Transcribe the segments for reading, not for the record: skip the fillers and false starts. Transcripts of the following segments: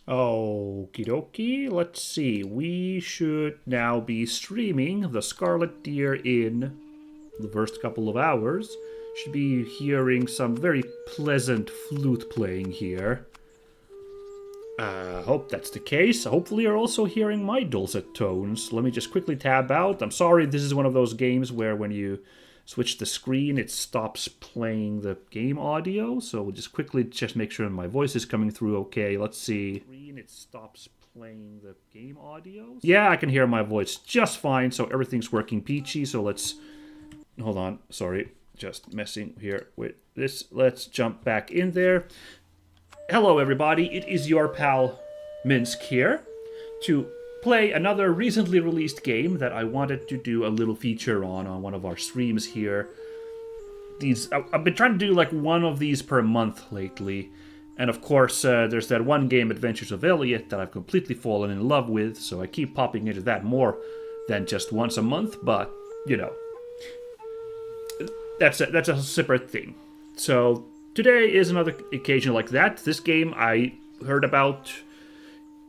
Okie dokie, let's see. We should now be streaming the Scarlet Deer Inn the first couple of hours. Should be hearing some very pleasant flute playing here. Hope that's the case. Hopefully you're also hearing my dulcet tones. Let me just quickly tab out. I'm sorry, this is one of those games where when you switch the screen, it stops playing the game audio. So we'll just quickly make sure my voice is coming through okay. Let's see. It stops playing the game audio. Yeah, I can hear my voice just fine, so everything's working peachy. So let's... Hold on, sorry. Just messing here with this. Let's jump back in there. Hello, everybody. It is your pal Minsk here to play another recently released game that I wanted to do a little feature on one of our streams here. I've been trying to do like one of these per month lately. And of course, there's that one game, Adventures of Elliot, that I've completely fallen in love with. So I keep popping into that more than just once a month. But, you know, that's a separate thing. So today is another occasion like that. This game I heard about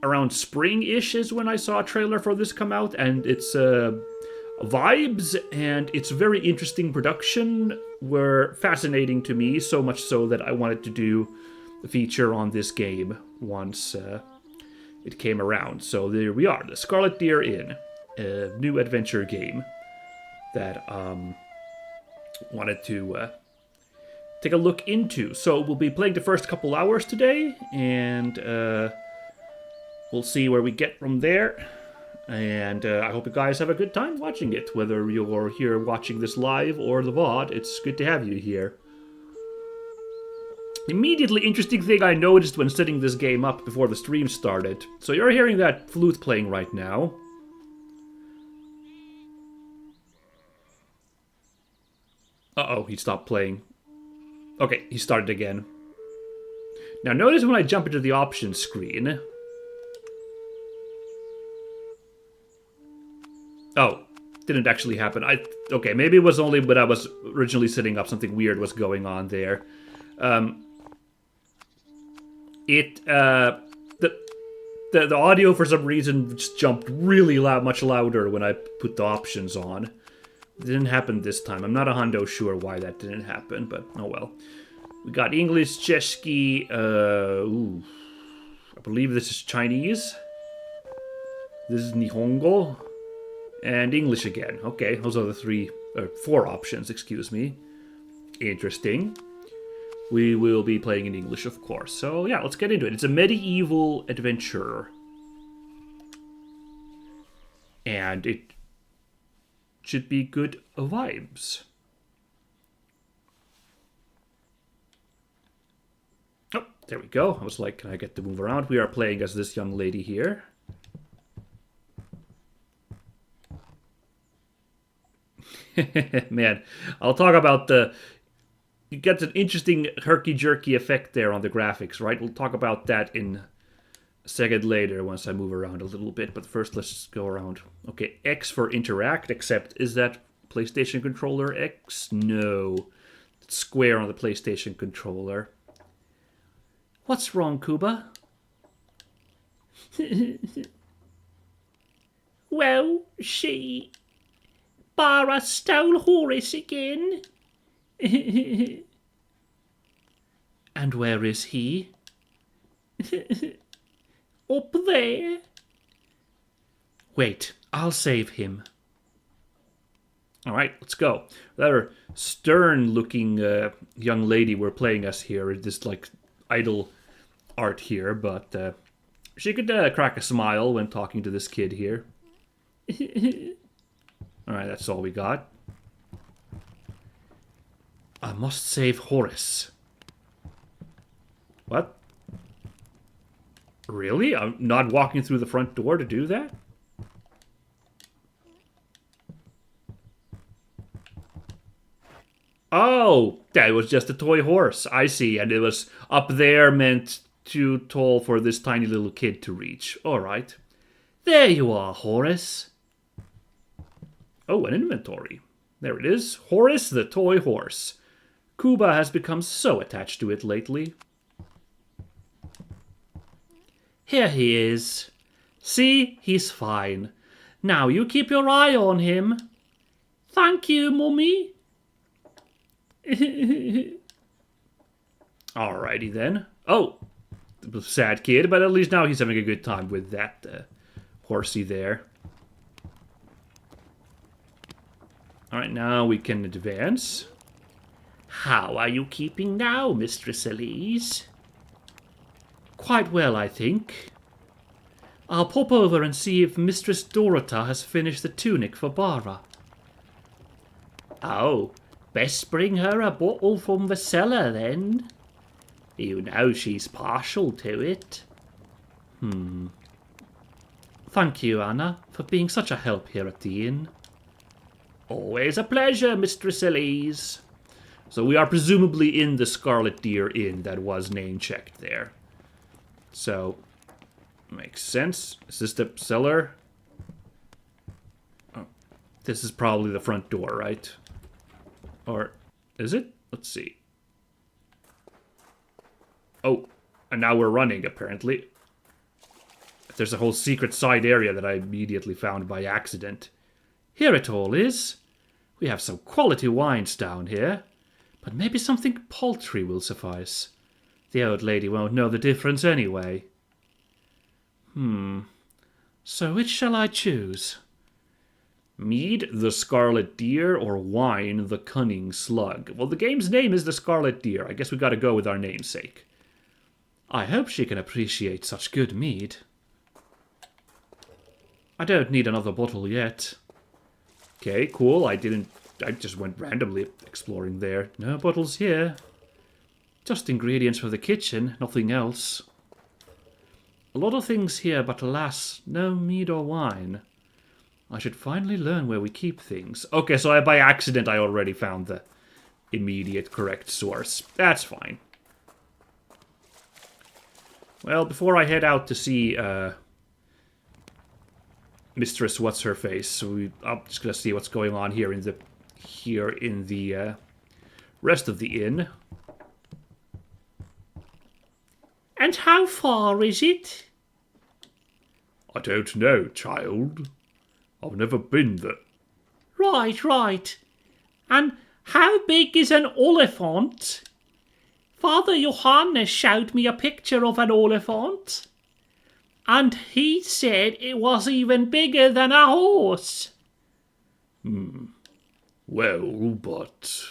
around spring-ish is when I saw a trailer for this come out, and it's vibes and it's very interesting production were fascinating to me, so much so that I wanted to do a feature on this game once it came around. So there we are, the Scarlet Deer Inn, a new adventure game that wanted to take a look into. So we'll be playing the first couple hours today, and we'll see where we get from there. And I hope you guys have a good time watching it, whether you're here watching this live or the VOD. It's good to have you here. Immediately interesting thing I noticed when setting this game up before the stream started. So you're hearing that flute playing right now. Uh-oh, he stopped playing. Okay, he started again. Now notice when I jump into the options screen... Oh, didn't actually happen. Okay, maybe it was only when I was originally setting up something weird was going on there. The audio for some reason just jumped really loud, much louder when I put the options on. It didn't happen this time. I'm not a hundo sure why that didn't happen, but oh well. We got English, Czechsky, I believe this is Chinese. This is Nihongo. And English again. Okay, those are the four options, excuse me. Interesting. We will be playing in English, of course. So yeah, let's get into it. It's a medieval adventure. And it should be good vibes. Oh, there we go. I was like, can I get to move around? We are playing as this young lady here. Man, I'll talk about you get an interesting herky-jerky effect there on the graphics, right? We'll talk about that in a second later once I move around a little bit, but first let's just go around. Okay, X for interact, except is that PlayStation controller X? No. It's square on the PlayStation controller. What's wrong, Kuba? Well, she... Bara stole Horace again. And where is he? Up there. Wait, I'll save him. Alright, let's go. Rather stern-looking young lady we're playing us here. This, like, idle art here, but she could crack a smile when talking to this kid here. Alright, that's all we got. I must save Horace. What? Really? I'm not walking through the front door to do that? Oh, that was just a toy horse. I see. And it was up there meant too tall for this tiny little kid to reach. Alright. There you are, Horace. Oh, an inventory. There it is. Horace the toy horse. Kuba has become so attached to it lately. Here he is. See, he's fine. Now you keep your eye on him. Thank you, Mummy. Alrighty then. Oh, sad kid, but at least now he's having a good time with that horsey there. Alright, now we can advance. How are you keeping now, Mistress Elise? Quite well, I think. I'll pop over and see if Mistress Dorota has finished the tunic for Bara. Oh, best bring her a bottle from the cellar, then. You know she's partial to it. Thank you, Anna, for being such a help here at the inn. Always a pleasure, Mistress Elise. So we are presumably in the Scarlet Deer Inn that was name-checked there. So, makes sense. Is this the cellar? Oh, this is probably the front door, right? Or is it? Let's see. Oh, and now we're running, apparently. There's a whole secret side area that I immediately found by accident. Here it all is. We have some quality wines down here, but maybe something paltry will suffice. The old lady won't know the difference anyway. So which shall I choose? Mead, the Scarlet Deer, or wine, the Cunning Slug? Well, the game's name is the Scarlet Deer. I guess we gotta go with our namesake. I hope she can appreciate such good mead. I don't need another bottle yet. Okay, cool. I just went randomly exploring there. No bottles here. Just ingredients for the kitchen, nothing else. A lot of things here, but alas, no mead or wine. I should finally learn where we keep things. Okay, so by accident I already found the immediate correct source. That's fine. Well, before I head out to see Mistress What's-Her-Face, I'm just gonna see what's going on here in the rest of the inn. And how far is it? I don't know, child. I've never been there. Right. And how big is an oliphant? Father Johannes showed me a picture of an oliphant, and he said it was even bigger than a horse. Well, but...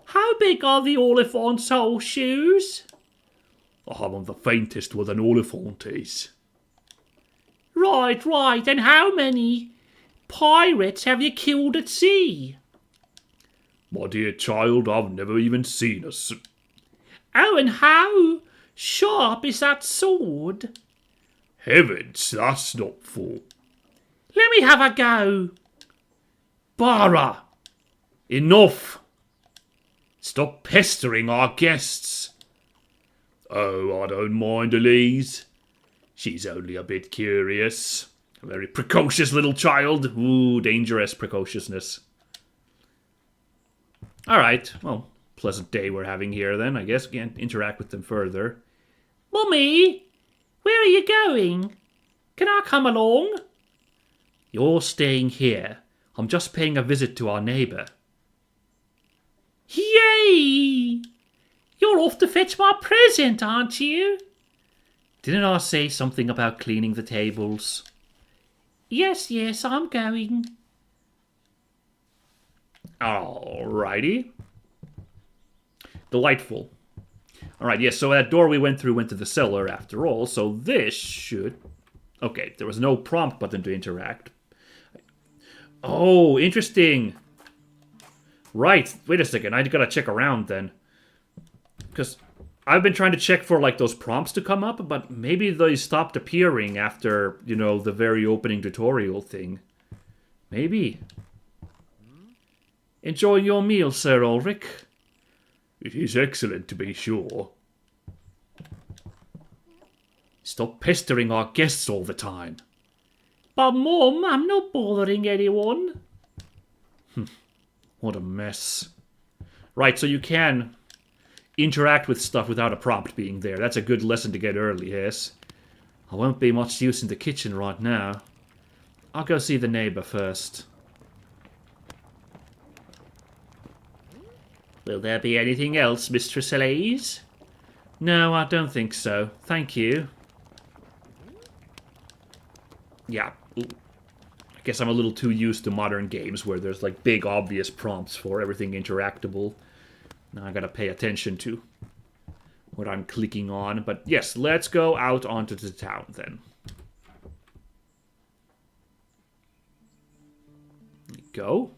How big are the oliphant's horseshoes? I haven't the faintest what an oliphant is. Right, and how many pirates have you killed at sea? My dear child, I've never even seen a... Oh, and how sharp is that sword? Heavens, that's not full. Let me have a go. Bara! Enough! Stop pestering our guests. Oh, I don't mind Elise. She's only a bit curious. A very precocious little child. Ooh, dangerous precociousness. Alright, well, pleasant day we're having here then. I guess we can't interact with them further. Mummy, where are you going? Can I come along? You're staying here. I'm just paying a visit to our neighbour. Yay! You're off to fetch my present, aren't you? Didn't I say something about cleaning the tables? Yes, I'm going. Alrighty. Delightful. Alright, yes, so that door we went through went to the cellar after all, so this should... Okay, there was no prompt button to interact. Oh, interesting. Right, wait a second, I gotta check around then. Because I've been trying to check for, like, those prompts to come up, but maybe they stopped appearing after, you know, the very opening tutorial thing. Maybe. Enjoying your meal, Sir Ulrich? It is excellent, to be sure. Stop pestering our guests all the time. But, Mum, I'm not bothering anyone. What a mess. Right, so you can interact with stuff without a prompt being there. That's a good lesson to get early, yes? I won't be much use in the kitchen right now. I'll go see the neighbor first. Will there be anything else, Mistress Elise? No, I don't think so. Thank you. Yeah. I guess I'm a little too used to modern games where there's like big obvious prompts for everything interactable. Now I gotta pay attention to what I'm clicking on. But yes, let's go out onto the town then. There you go.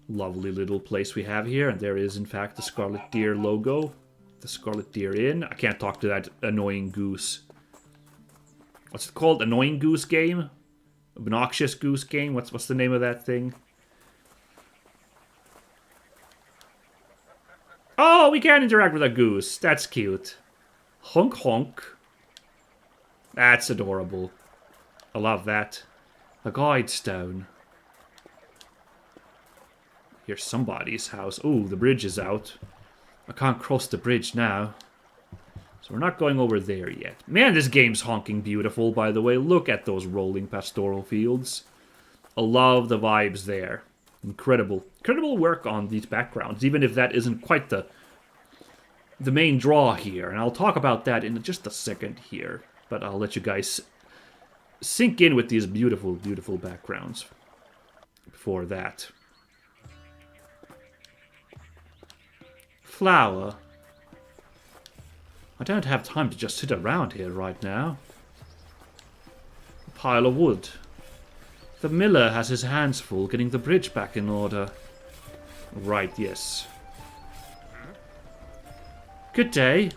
Lovely little place we have here. And there is, in fact, the Scarlet Deer logo. The Scarlet Deer Inn. I can't talk to that annoying goose. What's it called? Annoying Goose Game? Obnoxious Goose Game? What's the name of that thing? Oh, we can interact with a goose. That's cute. Honk honk. That's adorable. I love that. A guide stone. Here's somebody's house. Ooh, the bridge is out. I can't cross the bridge now. So we're not going over there yet. Man, this game's honking beautiful, by the way. Look at those rolling pastoral fields. I love the vibes there. Incredible. Incredible work on these backgrounds, even if that isn't quite the main draw here. And I'll talk about that in just a second here. But I'll let you guys sink in with these beautiful, beautiful backgrounds before that. Flower. I don't have time to just sit around here right now. A pile of wood. The miller has his hands full getting the bridge back in order. Right, yes. Good day.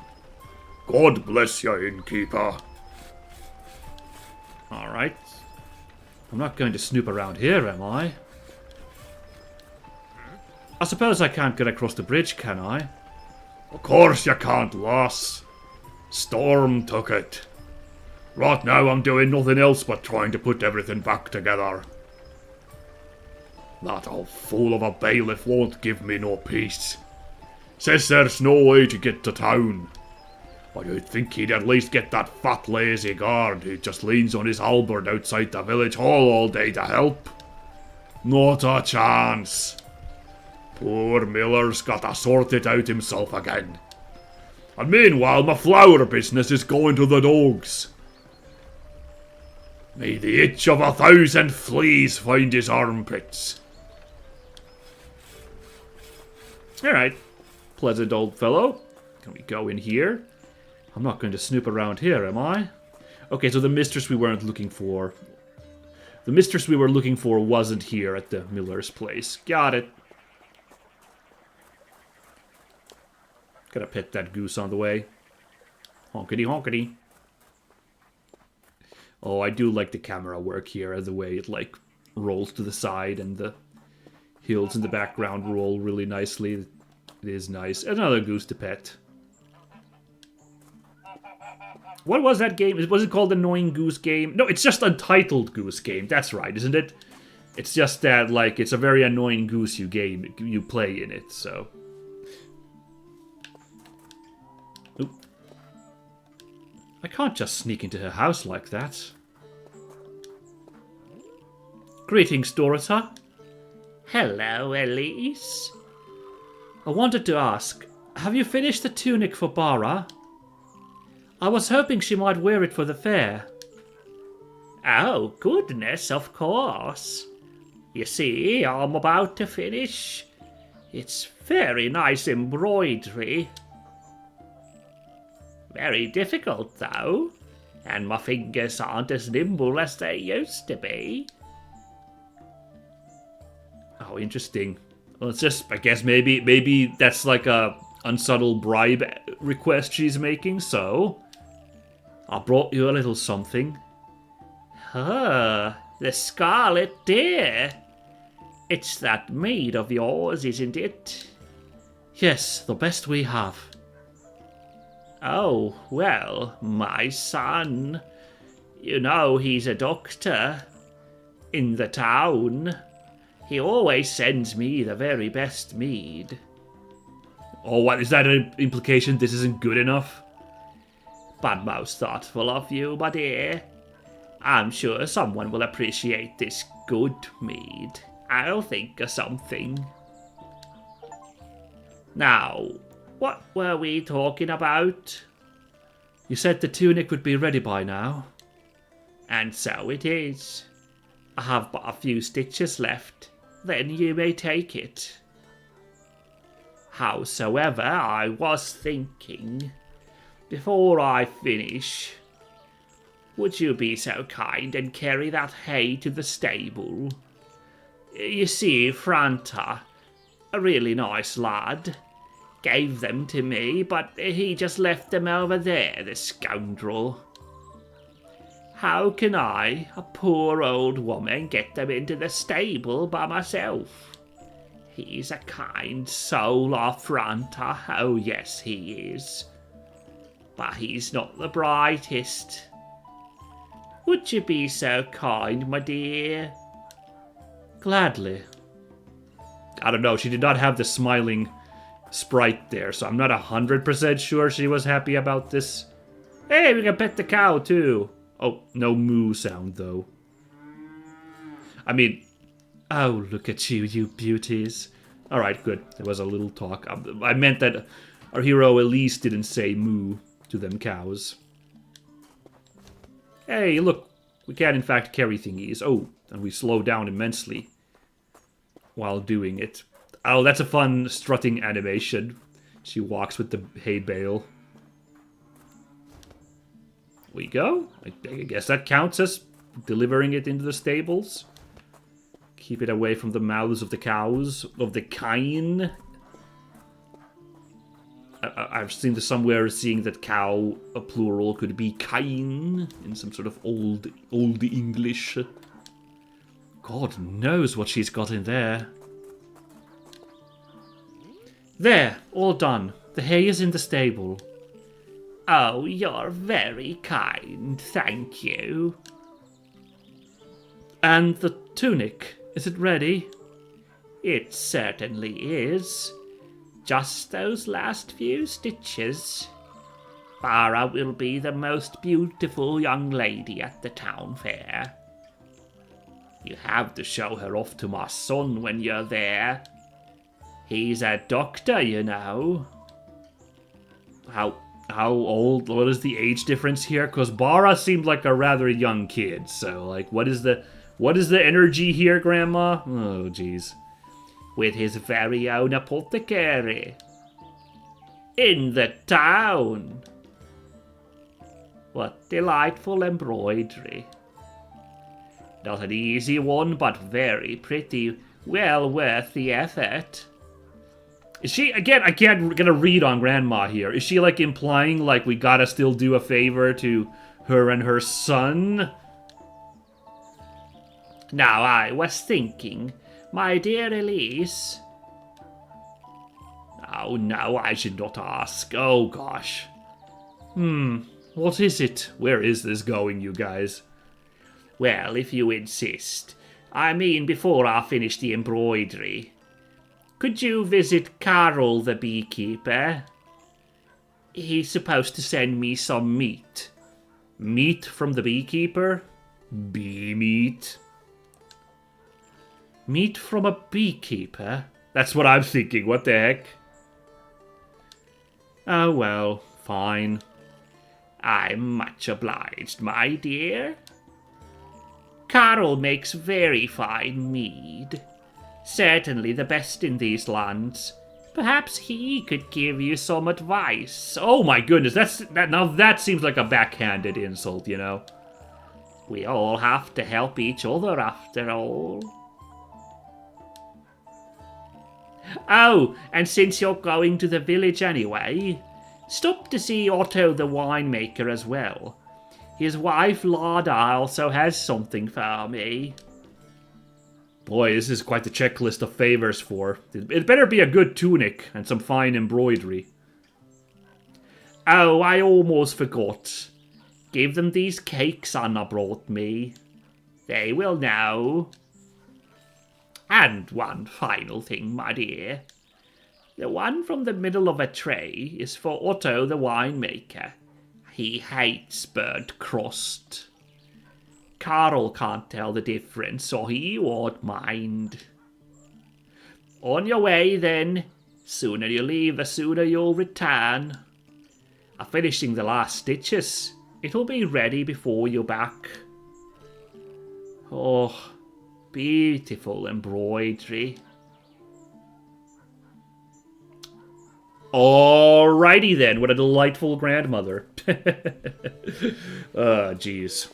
God bless you, innkeeper. Alright. I'm not going to snoop around here, am I? I suppose I can't get across the bridge, can I? Of course you can't, lass. Storm took it. Right now I'm doing nothing else but trying to put everything back together. That old fool of a bailiff won't give me no peace. Says there's no way to get to town. But you'd think he'd at least get that fat lazy guard who just leans on his halberd outside the village hall all day to help. Not a chance. Poor Miller's got to sort it out himself again. And meanwhile, my flower business is going to the dogs. May the itch of 1,000 fleas find his armpits. Alright. Pleasant old fellow. Can we go in here? I'm not going to snoop around here, am I? Okay, so the mistress we weren't looking for. The mistress we were looking for wasn't here at the miller's place. Got it. Gotta pet that goose on the way. Honkity honkity. Oh, I do like the camera work here, the way it like rolls to the side and the hills in the background roll really nicely. It is nice. Another goose to pet. What was that game? Was it called Annoying Goose Game? No, it's just Untitled Goose Game. That's right, isn't it? It's just that, like, it's a very annoying goose you play in it, so... Oop. I can't just sneak into her house like that. Greetings, Dorota. Hello, Elise. I wanted to ask, have you finished the tunic for Bara? I was hoping she might wear it for the fair. Oh, goodness, of course. You see, I'm about to finish. It's very nice embroidery. Very difficult, though, and my fingers aren't as nimble as they used to be. Oh, interesting. Well, it's just, I guess maybe that's like a unsubtle bribe request she's making, so... I brought you a little something. The Scarlet Deer. It's that maid of yours, isn't it? Yes, the best we have. Oh, well, my son. You know he's a doctor. In the town. He always sends me the very best mead. Oh, what? Is that an implication this isn't good enough? but most thoughtful of you, my dear. I'm sure someone will appreciate this good mead. I'll think of something. Now, what were we talking about? You said the tunic would be ready by now. And so it is. I have but a few stitches left. Then you may take it. Howsoever, I was thinking, before I finish, would you be so kind and carry that hay to the stable? You see, Franta, a really nice lad, gave them to me, but he just left them over there, the scoundrel. How can I, a poor old woman, get them into the stable by myself? He's a kind soul, our Franta, oh yes he is. But he's not the brightest. Would you be so kind, my dear? Gladly. I don't know, she did not have the smiling sprite there, so I'm not 100% sure she was happy about this. Hey, we can pet the cow too. Oh, no moo sound though. I mean, oh, look at you, you beauties. Alright, good. There was a little talk. I meant that our hero Elise didn't say moo to them cows. Hey, look, we can in fact carry thingies. Oh, and we slow down immensely while doing it. Oh, that's a fun strutting animation. She walks with the hay bale. We go. I guess that counts as delivering it into the stables. Keep it away from the mouths of the cows, of the kine. I've seen this somewhere, seeing that cow, a plural, could be kine in some sort of old English. God knows what she's got in there. There, all done. The hay is in the stable. Oh, you're very kind, thank you. And the tunic, is it ready? It certainly is. Just those last few stitches. Bara will be the most beautiful young lady at the town fair. You have to show her off to my son when you're there. He's a doctor, you know. How old? What is the age difference here? Because Bara seemed like a rather young kid. So, like, what is the energy here, Grandma? Oh, jeez. With his very own apothecary. In the town. What delightful embroidery. Not an easy one, but very pretty. Well worth the effort. Is she, again, I can't get a read on Grandma here. Is she, like, implying, like, we gotta still do a favor to her and her son? Now, I was thinking, my dear Elise... Oh, no, I should not ask. Oh, gosh. What is it? Where is this going, you guys? Well, if you insist. I mean, before I finish the embroidery. Could you visit Carol the beekeeper? He's supposed to send me some meat. Meat from the beekeeper? Bee meat? Meat from a beekeeper? That's what I'm thinking, what the heck? Oh well, fine. I'm much obliged, my dear. Carol makes very fine mead. Certainly the best in these lands. Perhaps he could give you some advice. Oh my goodness, now that seems like a backhanded insult, you know. We all have to help each other after all. Oh, and since you're going to the village anyway, stop to see Otto the winemaker as well. His wife Lada also has something for me. Boy, this is quite the checklist of favors for. It better be a good tunic and some fine embroidery. Oh, I almost forgot. Give them these cakes Anna brought me. They will know. And one final thing, my dear. The one from the middle of a tray is for Otto the winemaker. He hates burnt crust. Carl can't tell the difference, so he won't mind. On your way, then. Sooner you leave, the sooner you'll return. I'm finishing the last stitches. It'll be ready before you're back. Oh, beautiful embroidery. Alrighty then, what a delightful grandmother. Jeez.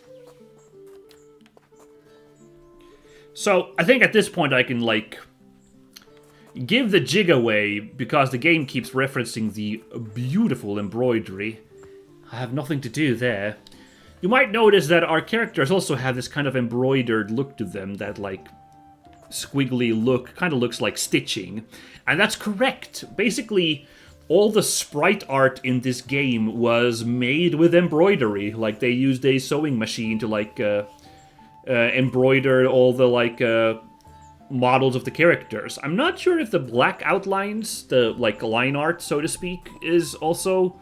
So, I think at this point I can, like, give the jig away, because the game keeps referencing the beautiful embroidery. I have nothing to do there. You might notice that our characters also have this kind of embroidered look to them, that, like, squiggly look, kind of looks like stitching. And that's correct. Basically, all the sprite art in this game was made with embroidery. Like, they used a sewing machine to, like, embroider all the, like, models of the characters. I'm not sure if the black outlines, the, like, line art, so to speak, is also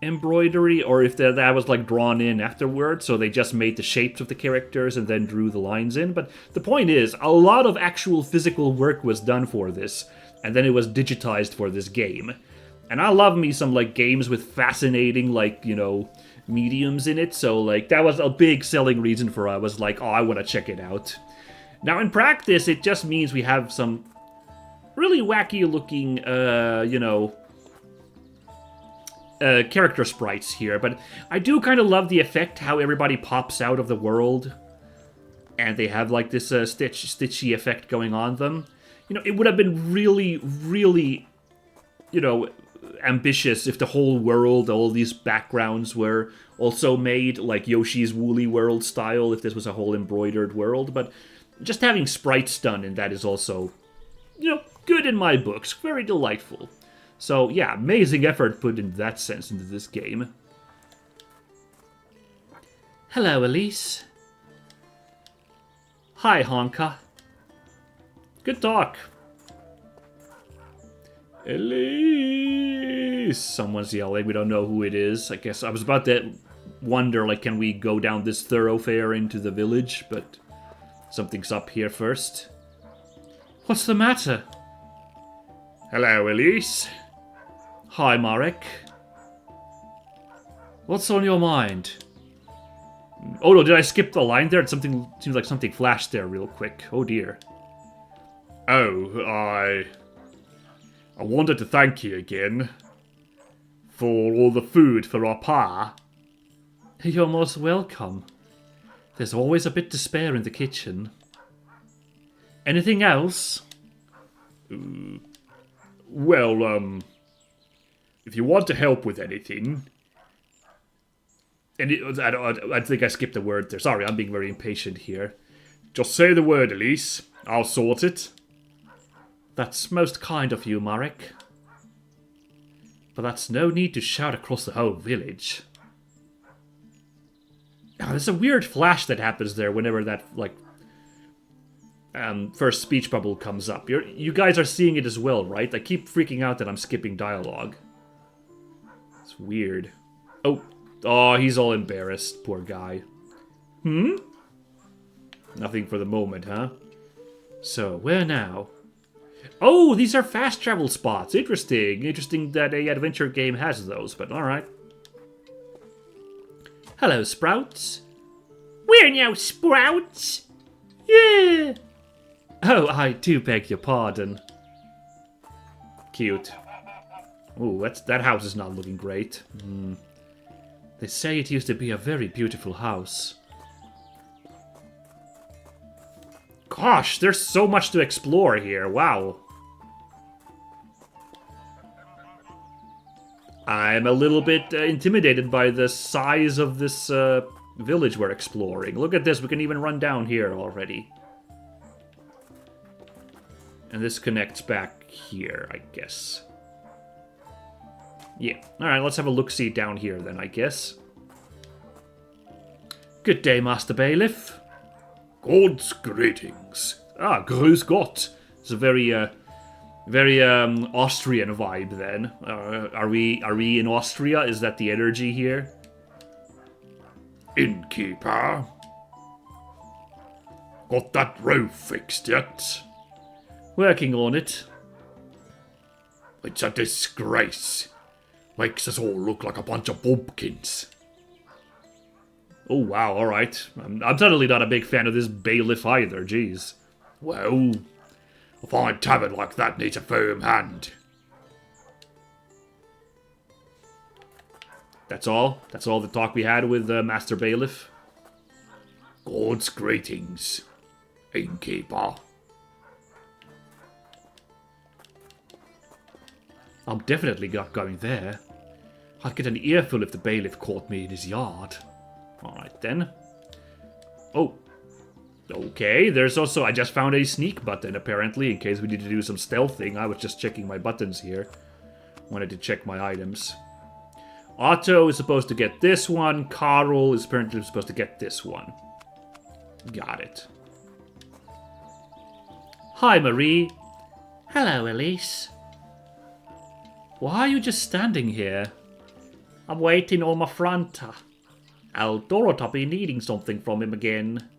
embroidery, or if that was, like, drawn in afterwards, so they just made the shapes of the characters and then drew the lines in. But the point is, a lot of actual physical work was done for this, and then it was digitized for this game. And I love me some, like, games with fascinating, like, you know, mediums in it, so, like, that was a big selling reason for I was like, oh, I want to check it out. Now, in practice, it just means we have some really wacky-looking, you know, character sprites here, but I do kind of love the effect, how everybody pops out of the world, and they have, like, this stitchy effect going on them. You know, it would have been really, really, you know, ambitious if the whole world, all these backgrounds were also made like Yoshi's Woolly World style, if this was a whole embroidered world, but just having sprites done in that is also, you know, good in my books, very delightful. So yeah, amazing effort put in that sense into this game. Hello, Elise. Hi, Honka. Good talk. Elise! Someone's yelling. We don't know who it is. I guess I was about to wonder, like, can we go down this thoroughfare into the village? But something's up here first. What's the matter? Hello, Elise. Hi, Marek. What's on your mind? Oh no, did I skip the line there? Something seems like something flashed there real quick. Oh dear. Oh, I wanted to thank you again for all the food for our pa. You're most welcome. There's always a bit to spare in the kitchen. Anything else? Well, if you want to help with anything... And I think I skipped a word there. Sorry, I'm being very impatient here. Just say the word, Elise. I'll sort it. That's most kind of you, Marek. But that's no need to shout across the whole village. Oh, there's a weird flash that happens there whenever that, like, first speech bubble comes up. You guys are seeing it as well, right? I keep freaking out that I'm skipping dialogue. It's weird. Oh, he's all embarrassed, poor guy. Nothing for the moment, huh? So, where now? Oh, these are fast travel spots. Interesting. Interesting that a adventure game has those, but alright. Hello, Sprouts. We're no Sprouts. Yeah. Oh, I do beg your pardon. Cute. Ooh, that house is not looking great. They say it used to be a very beautiful house. Gosh, there's so much to explore here. Wow. I'm a little bit intimidated by the size of this village we're exploring. Look at this, we can even run down here already. And this connects back here, I guess. Yeah, alright, let's have a look-see down here then, I guess. Good day, Master Bailiff. God's greetings. Ah, grüß Gott. It's a very Austrian vibe then. Are we in Austria? Is that the energy here? Innkeeper. Got that roof fixed yet? Working on it. It's a disgrace. Makes us all look like a bunch of bumpkins. Oh, wow, alright. I'm totally not a big fan of this bailiff either, jeez. Well, a fine tavern like that needs a firm hand. That's all? That's all the talk we had with Master Bailiff? God's greetings, innkeeper. I'm definitely not going there. I'd get an earful if the bailiff caught me in his yard. Alright then. Oh. Okay, there's also... I just found a sneak button, apparently, in case we need to do some stealthing. I was just checking my buttons here. Wanted to check my items. Otto is supposed to get this one. Carl is apparently supposed to get this one. Got it. Hi, Marie. Hello, Elise. Why are you just standing here? I'm waiting on my Franta. Old Dorothy be needing something from him again.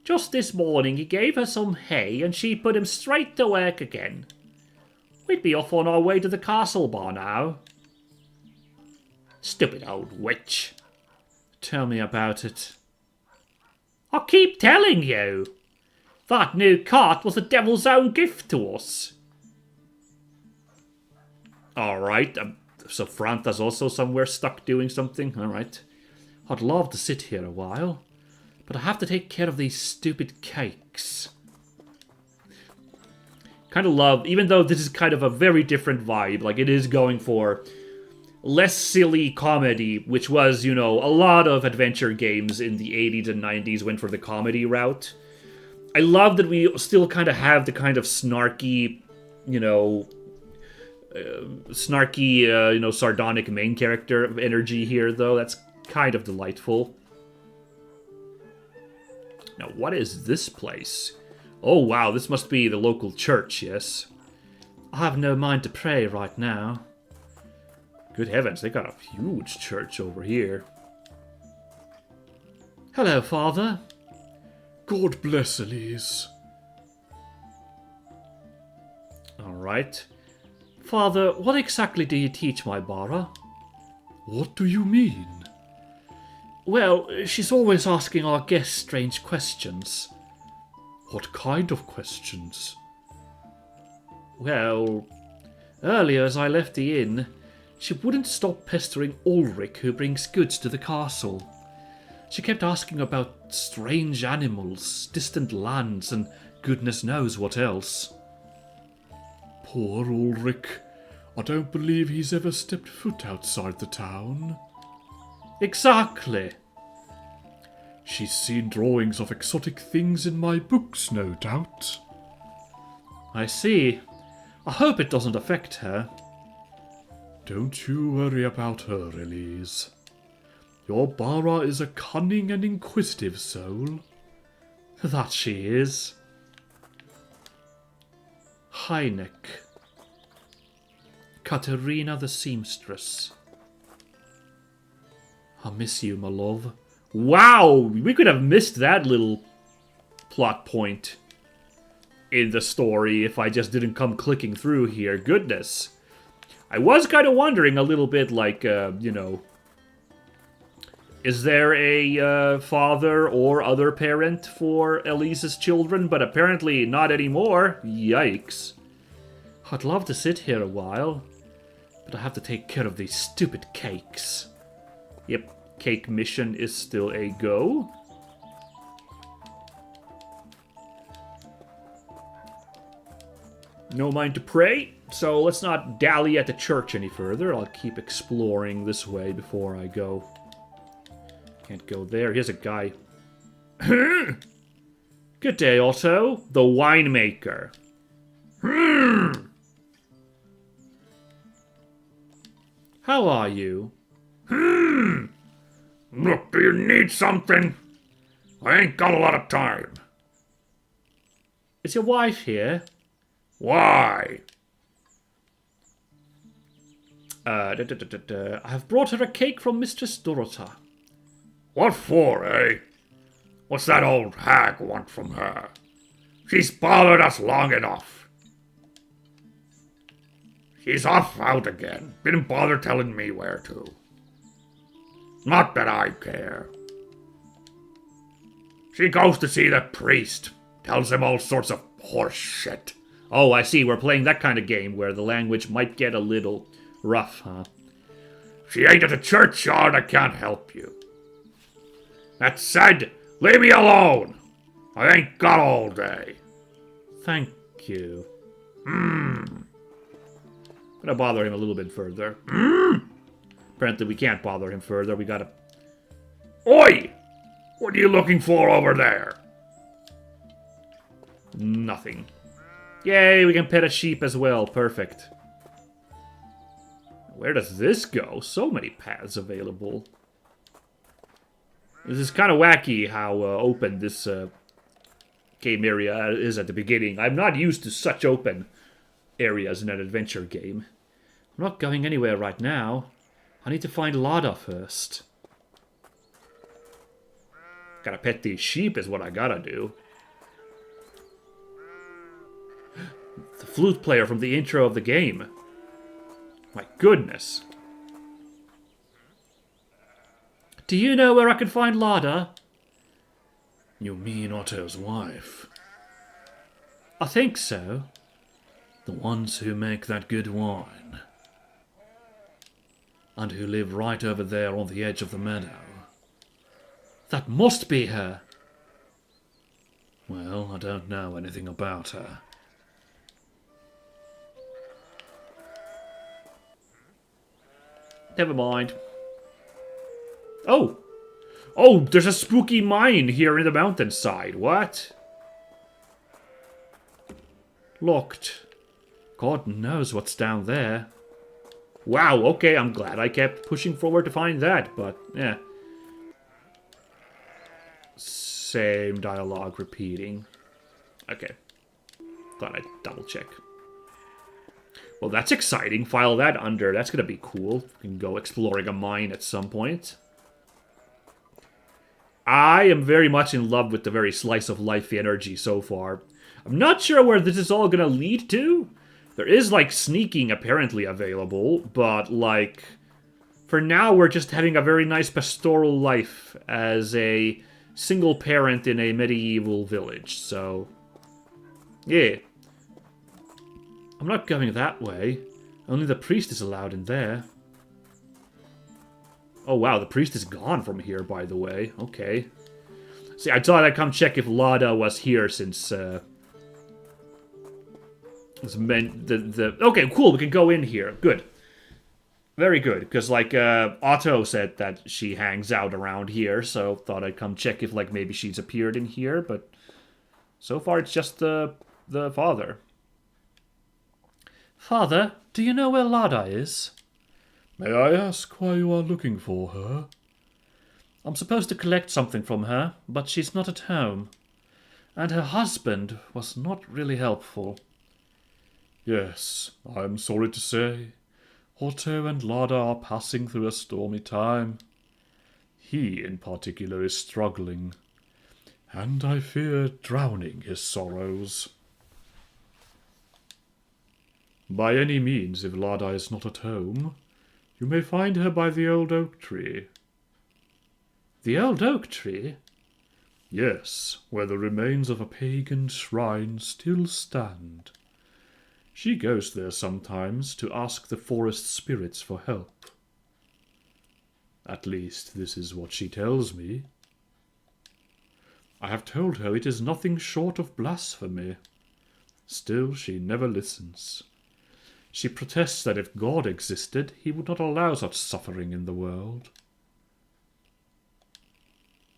Just this morning he gave her some hay and she put him straight to work again. We'd be off on our way to the castle by now. Stupid old witch. Tell me about it. I keep telling you. That new cart was the devil's own gift to us. Alright, so Franta's also somewhere stuck doing something? Alright. I'd love to sit here a while, but I have to take care of these stupid cakes. Kind of love, even though this is kind of a very different vibe, like it is going for less silly comedy, which was, you know, a lot of adventure games in the 80s and 90s went for the comedy route. I love that we still kind of have the kind of snarky, you know, sardonic main character energy here, though. That's kind of delightful. Now, what is this place? Oh, wow, this must be the local church, yes. I have no mind to pray right now. Good heavens, they got a huge church over here. Hello, Father. God bless Elise. Alright. Father, what exactly do you teach my Bara? What do you mean? Well, she's always asking our guests strange questions. What kind of questions? Well, earlier as I left the inn, she wouldn't stop pestering Ulrich, who brings goods to the castle. She kept asking about strange animals, distant lands, and goodness knows what else. Poor Ulrich. I don't believe he's ever stepped foot outside the town. Exactly. She's seen drawings of exotic things in my books, no doubt. I see. I hope it doesn't affect her. Don't you worry about her, Elise. Your Bara is a cunning and inquisitive soul. That she is. Heineck. Katerina the seamstress. I miss you, my love. Wow! We could have missed that little plot point in the story if I just didn't come clicking through here. Goodness. I was kind of wondering a little bit, like, you know, is there a father or other parent for Elise's children? But apparently not anymore. Yikes. I'd love to sit here a while, but I have to take care of these stupid cakes. Yep, cake mission is still a go. No mind to pray, so let's not dally at the church any further. I'll keep exploring this way before I go. Can't go there. Here's a guy. Good day, Otto. The winemaker. How are you? Look, do you need something? I ain't got a lot of time. Is your wife here? Why? I have brought her a cake from Mistress Dorota. What for, eh? What's that old hag want from her? She's bothered us long enough. She's off out again. Didn't bother telling me where to. Not that I care. She goes to see the priest. Tells him all sorts of horse shit. Oh, I see. We're playing that kind of game where the language might get a little rough, huh? She ain't at the churchyard, I can't help you. That said, leave me alone. I ain't got all day. Thank you. Gonna bother him a little bit further. Apparently we can't bother him further. We gotta... Oi! What are you looking for over there? Nothing. Yay, we can pet a sheep as well. Perfect. Where does this go? So many paths available. This is kind of wacky how open this game area is at the beginning. I'm not used to such open areas in an adventure game. I'm not going anywhere right now. I need to find Lada first. Gotta pet these sheep is what I gotta do. The flute player from the intro of the game. My goodness. Do you know where I can find Lada? You mean Otto's wife? I think so. The ones who make that good wine. And who live right over there on the edge of the meadow. That must be her. Well, I don't know anything about her. Never mind. Oh! Oh, there's a spooky mine here in the mountainside. What? Locked. God knows what's down there. Wow, okay, I'm glad I kept pushing forward to find that, but, yeah. Same dialogue repeating. Okay. Thought I'd double check. Well, that's exciting. File that under. That's gonna be cool. We can go exploring a mine at some point. I am very much in love with the very slice of life energy so far. I'm not sure where this is all gonna lead to. There is, like, sneaking apparently available, but, like, for now we're just having a very nice pastoral life as a single parent in a medieval village, so... yeah. I'm not going that way. Only the priest is allowed in there. Oh wow, the priest is gone from here, by the way. Okay. See, I thought I'd come check if Lada was here since, okay, cool, we can go in here. Good. Very good, because, like, Otto said that she hangs out around here, so thought I'd come check if, like, maybe she's appeared in here, but so far it's just the father. Father, do you know where Lada is? May I ask why you are looking for her? I'm supposed to collect something from her, but she's not at home. And her husband was not really helpful. Yes, I'm sorry to say. Otto and Lada are passing through a stormy time. He, in particular, is struggling, and I fear drowning his sorrows. By any means, if Lada is not at home, you may find her by the old oak tree. The old oak tree? Yes, where the remains of a pagan shrine still stand. She goes there sometimes to ask the forest spirits for help. At least, this is what she tells me. I have told her it is nothing short of blasphemy. Still, she never listens. She protests that if God existed, he would not allow such suffering in the world.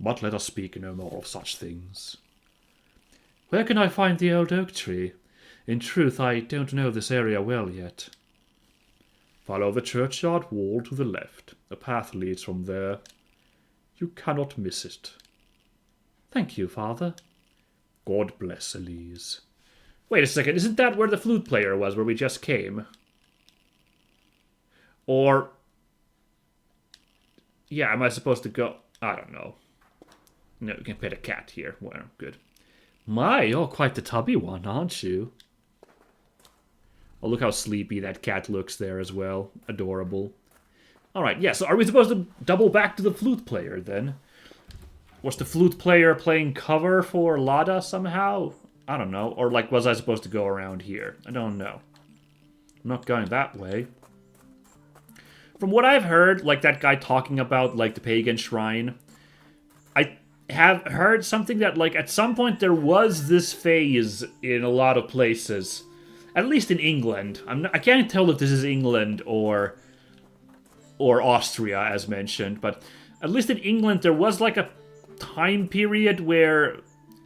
But let us speak no more of such things. Where can I find the old oak tree? In truth, I don't know this area well yet. Follow the churchyard wall to the left. A path leads from there. You cannot miss it. Thank you, Father. God bless Elise. Wait a second, isn't that where the flute player was, where we just came? Or... yeah, am I supposed to go... I don't know. No, you can pet a cat here. Well, good. My, you're quite the tubby one, aren't you? Oh, look how sleepy that cat looks there as well. Adorable. Alright, yeah, so are we supposed to double back to the flute player, then? Was the flute player playing cover for Lada somehow? I don't know. Or, like, was I supposed to go around here? I don't know. I'm not going that way. From what I've heard, like, that guy talking about, like, the pagan shrine, I have heard something that, like, at some point there was this phase in a lot of places. At least in England. I can't tell if this is England or Austria, as mentioned, but at least in England there was, like, a time period where,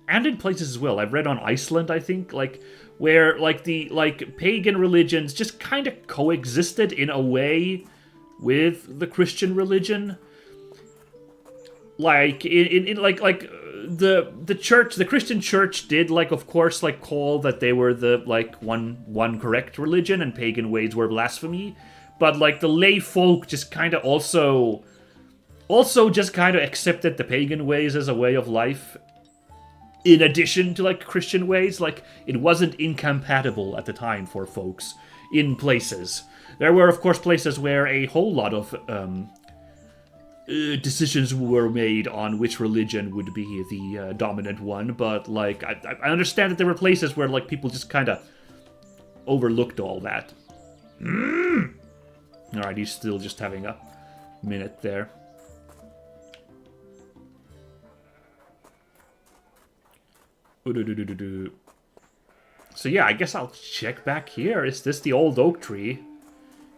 and in places as well, I've read on Iceland, I think, like, where, like, the, like, pagan religions just kind of coexisted in a way with the Christian religion. Like, the church, the Christian church did, like, of course, like, call that they were the, like, one correct religion and pagan ways were blasphemy. But, like, the lay folk just kind of also just kind of accepted the pagan ways as a way of life. In addition to, like, Christian ways. Like, it wasn't incompatible at the time for folks in places. There were, of course, places where a whole lot of decisions were made on which religion would be the dominant one. But, like, I understand that there were places where, like, people just kind of overlooked all that. Alright, he's still just having a minute there. So yeah, I guess I'll check back here. Is this the old oak tree?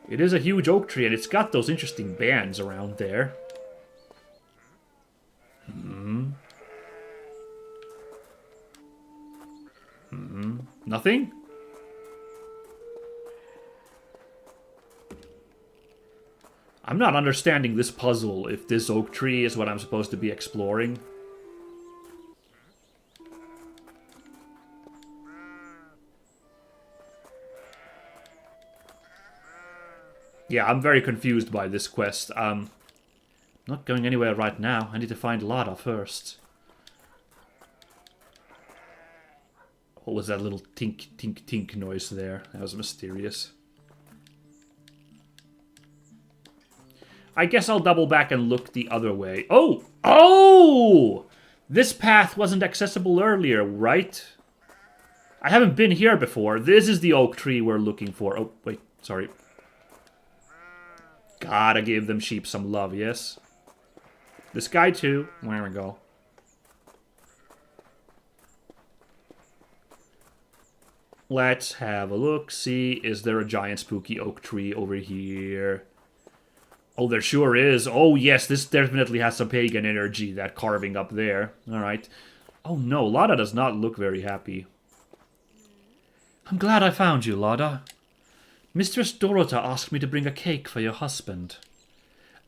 It is a huge oak tree, and it's got those interesting bands around there. Nothing? I'm not understanding this puzzle, if this oak tree is what I'm supposed to be exploring. Yeah, I'm very confused by this quest. Not going anywhere right now. I need to find Lada first. What was that little tink, tink, tink noise there? That was mysterious. I guess I'll double back and look the other way. Oh! Oh! This path wasn't accessible earlier, right? I haven't been here before. This is the oak tree we're looking for. Oh, wait. Sorry. Gotta give them sheep some love, yes? This guy too. There we go. Let's have a look. See, is there a giant spooky oak tree over here? Oh, there sure is. Oh, yes, this definitely has some pagan energy, that carving up there. Alright. Oh, no, Lada does not look very happy. I'm glad I found you, Lada. Mistress Dorota asked me to bring a cake for your husband.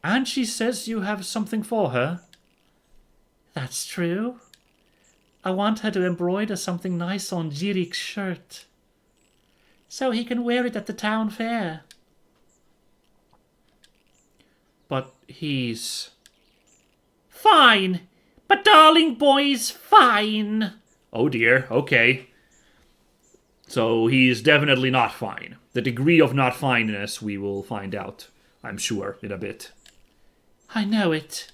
And she says you have something for her. That's true. I want her to embroider something nice on Jirik's shirt, so he can wear it at the town fair. But he's... Fine! But darling boy's fine! Oh dear, okay. So he's definitely not fine. The degree of not fineness we will find out, I'm sure, in a bit. I know it.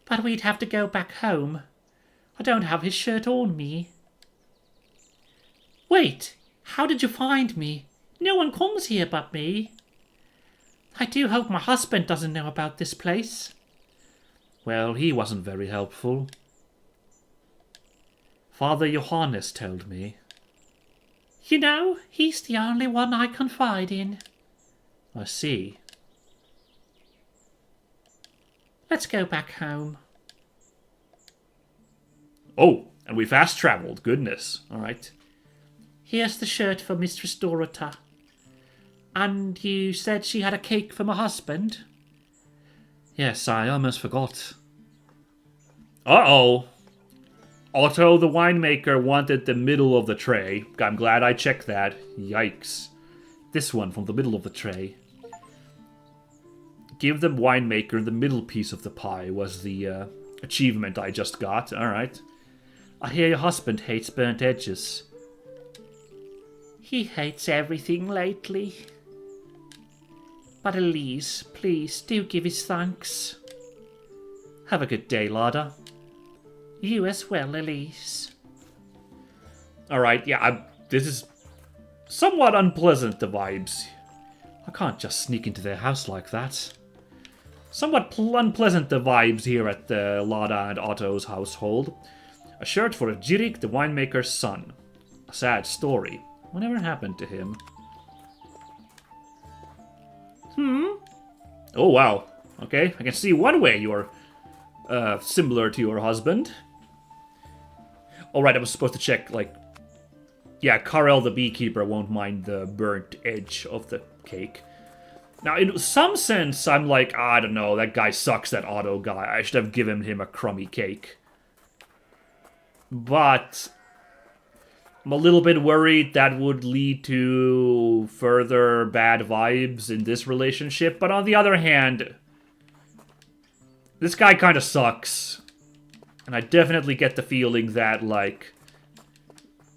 But we'd have to go back home. I don't have his shirt on me. Wait, how did you find me? No one comes here but me. I do hope my husband doesn't know about this place. Well, he wasn't very helpful. Father Johannes told me. You know, he's the only one I confide in. I see. Let's go back home. Oh, and we fast traveled. Goodness. All right. Here's the shirt for Mistress Dorota. And you said she had a cake for my husband? Yes, I almost forgot. Uh-oh. Otto the winemaker wanted the middle of the tray. I'm glad I checked that. Yikes. This one from the middle of the tray. Give the winemaker the middle piece of the pie was the achievement I just got. Alright. I hear your husband hates burnt edges. He hates everything lately. But Elise, please do give his thanks. Have a good day, Lada. You as well, Elise. Alright, yeah, this is somewhat unpleasant, the vibes. I can't just sneak into their house like that. Somewhat unpleasant, the vibes here at the Lada and Otto's household. A shirt for Jirik, the winemaker's son. A sad story. Whatever happened to him? Oh, wow. Okay, I can see one way you're similar to your husband. Alright, I was supposed to check, like... Yeah, Karel the beekeeper won't mind the burnt edge of the cake. Now, in some sense, I'm like, I don't know, that guy sucks, that Otto guy. I should have given him a crummy cake. But... I'm a little bit worried that would lead to further bad vibes in this relationship. But on the other hand, this guy kind of sucks. And I definitely get the feeling that, like,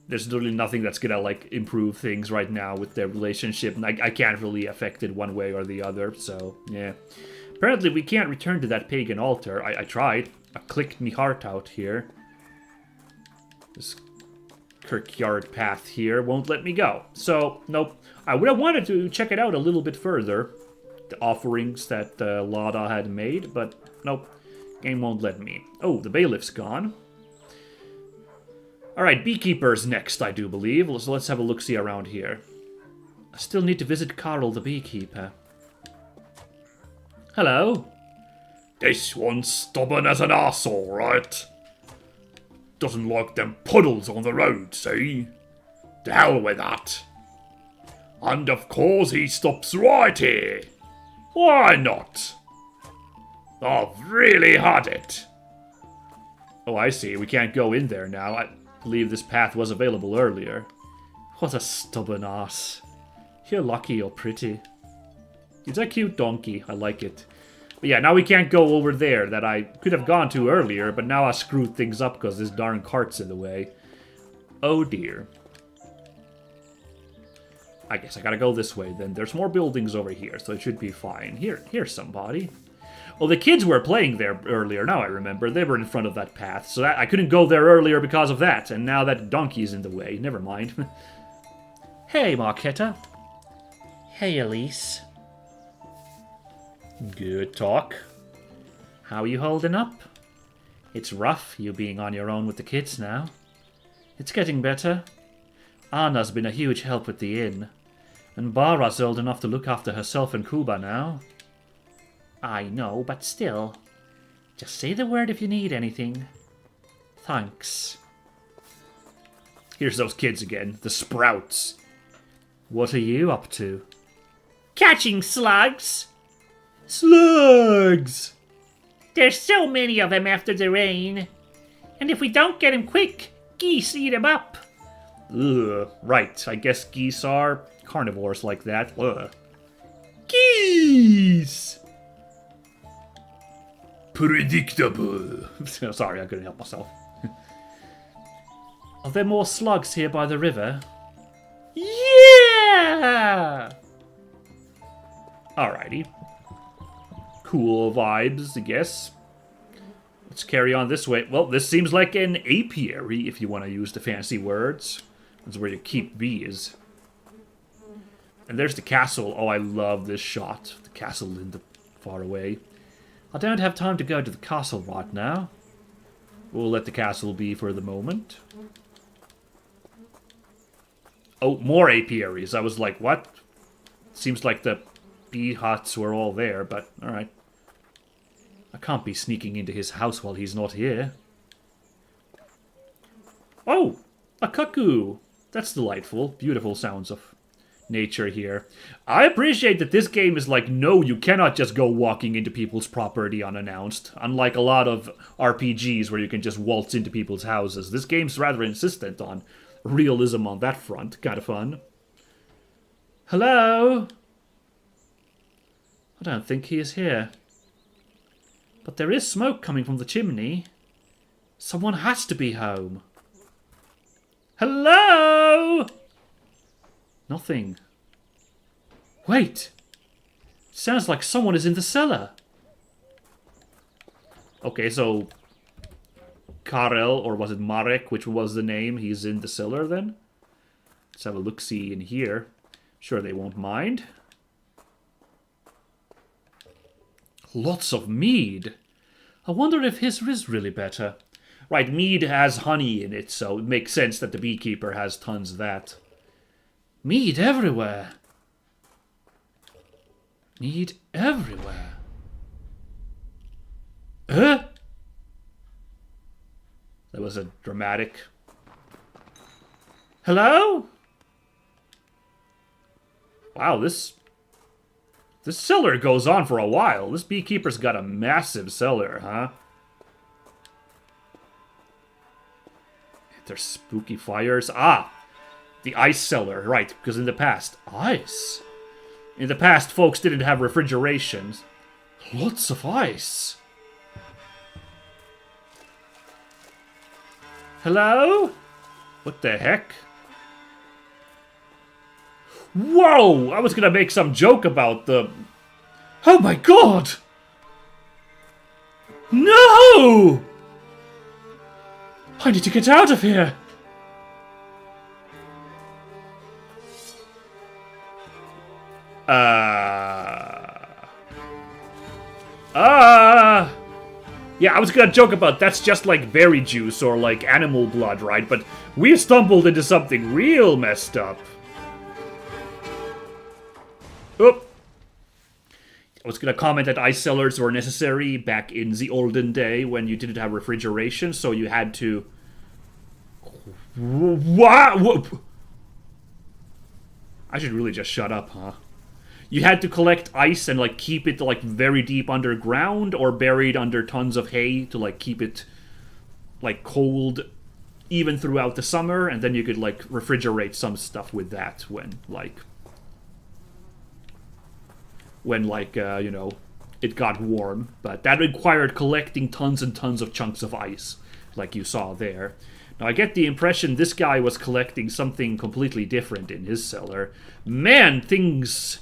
there's literally nothing that's gonna, like, improve things right now with their relationship. And I can't really affect it one way or the other, so, yeah. Apparently we can't return to that pagan altar. I tried. I clicked me heart out here. This Kirkyard path here won't let me go. So, nope. I would have wanted to check it out a little bit further. The offerings that Lada had made, but nope. Game won't let me. Oh, the bailiff's gone. Alright, beekeeper's next, I do believe. So let's have a look-see around here. I still need to visit Karel the beekeeper. Hello. This one's stubborn as an arsehole, right? Doesn't like them puddles on the road, see? To hell with that. And of course he stops right here. Why not? I've really had it. Oh, I see. We can't go in there now. I believe this path was available earlier. What a stubborn ass. You're lucky you're pretty. He's a cute donkey. I like it. But yeah, now we can't go over there that I could have gone to earlier, but now I screwed things up because this darn cart's in the way. Oh dear. I guess I gotta go this way then. There's more buildings over here, so it should be fine. Here's somebody. Well, the kids were playing there earlier, now I remember. They were in front of that path, so I couldn't go there earlier because of that, and now that donkey's in the way. Never mind. Hey, Marketa. Hey, Elise. Good talk. How are you holding up? It's rough, you being on your own with the kids now. It's getting better. Anna's been a huge help with the inn. And Bara's old enough to look after herself and Kuba now. I know, but still. Just say the word if you need anything. Thanks. Here's those kids again, the sprouts. What are you up to? Catching slugs! Slugs! There's so many of them after the rain. And if we don't get them quick, geese eat them up. Ugh, right. I guess geese are carnivores like that. Ugh. Geese! Predictable. Sorry, I couldn't help myself. Are there more slugs here by the river? Yeah! Alrighty. Cool vibes, I guess. Let's carry on this way. Well, this seems like an apiary, if you want to use the fancy words. That's where you keep bees. And there's the castle. Oh, I love this shot. The castle in the far away. I don't have time to go to the castle right now. We'll let the castle be for the moment. Oh, more apiaries. I was like, what? Seems like the bee huts were all there, but alright. I can't be sneaking into his house while he's not here. Oh, a cuckoo. That's delightful. Beautiful sounds of nature here. I appreciate that this game is like, no, you cannot just go walking into people's property unannounced. Unlike a lot of RPGs where you can just waltz into people's houses. This game's rather insistent on realism on that front. Kind of fun. Hello? I don't think he is here. But there is smoke coming from the chimney. Someone has to be home. Hello? Nothing. Wait. Sounds like someone is in the cellar. Okay, so Karel, or was it Marek, which was the name? He's in the cellar then? Let's have a look-see in here. Sure, they won't mind. Lots of mead. I wonder if his is really better. Right, mead has honey in it, so it makes sense that the beekeeper has tons of that. Mead everywhere. Mead everywhere. That was a dramatic... Hello? Wow, this cellar goes on for a while. This beekeeper's got a massive cellar, huh? There's spooky fires. Ah! The ice cellar, right, because in the past... Ice? In the past, folks didn't have refrigerations. Lots of ice. Hello? What the heck? Whoa! I was gonna make some joke about the... Oh my god! No! I need to get out of here! Yeah, I was gonna joke about that's just like berry juice or like animal blood, right? But we stumbled into something real messed up. Oop. I was gonna comment that ice cellars were necessary back in the olden day when you didn't have refrigeration, so you had to... What? I should really just shut up, huh? You had to collect ice and, like, keep it, like, very deep underground or buried under tons of hay to, like, keep it, like, cold even throughout the summer, and then you could, like, refrigerate some stuff with that when, you know, it got warm. But that required collecting tons and tons of chunks of ice, like you saw there. Now, I get the impression this guy was collecting something completely different in his cellar. Man, things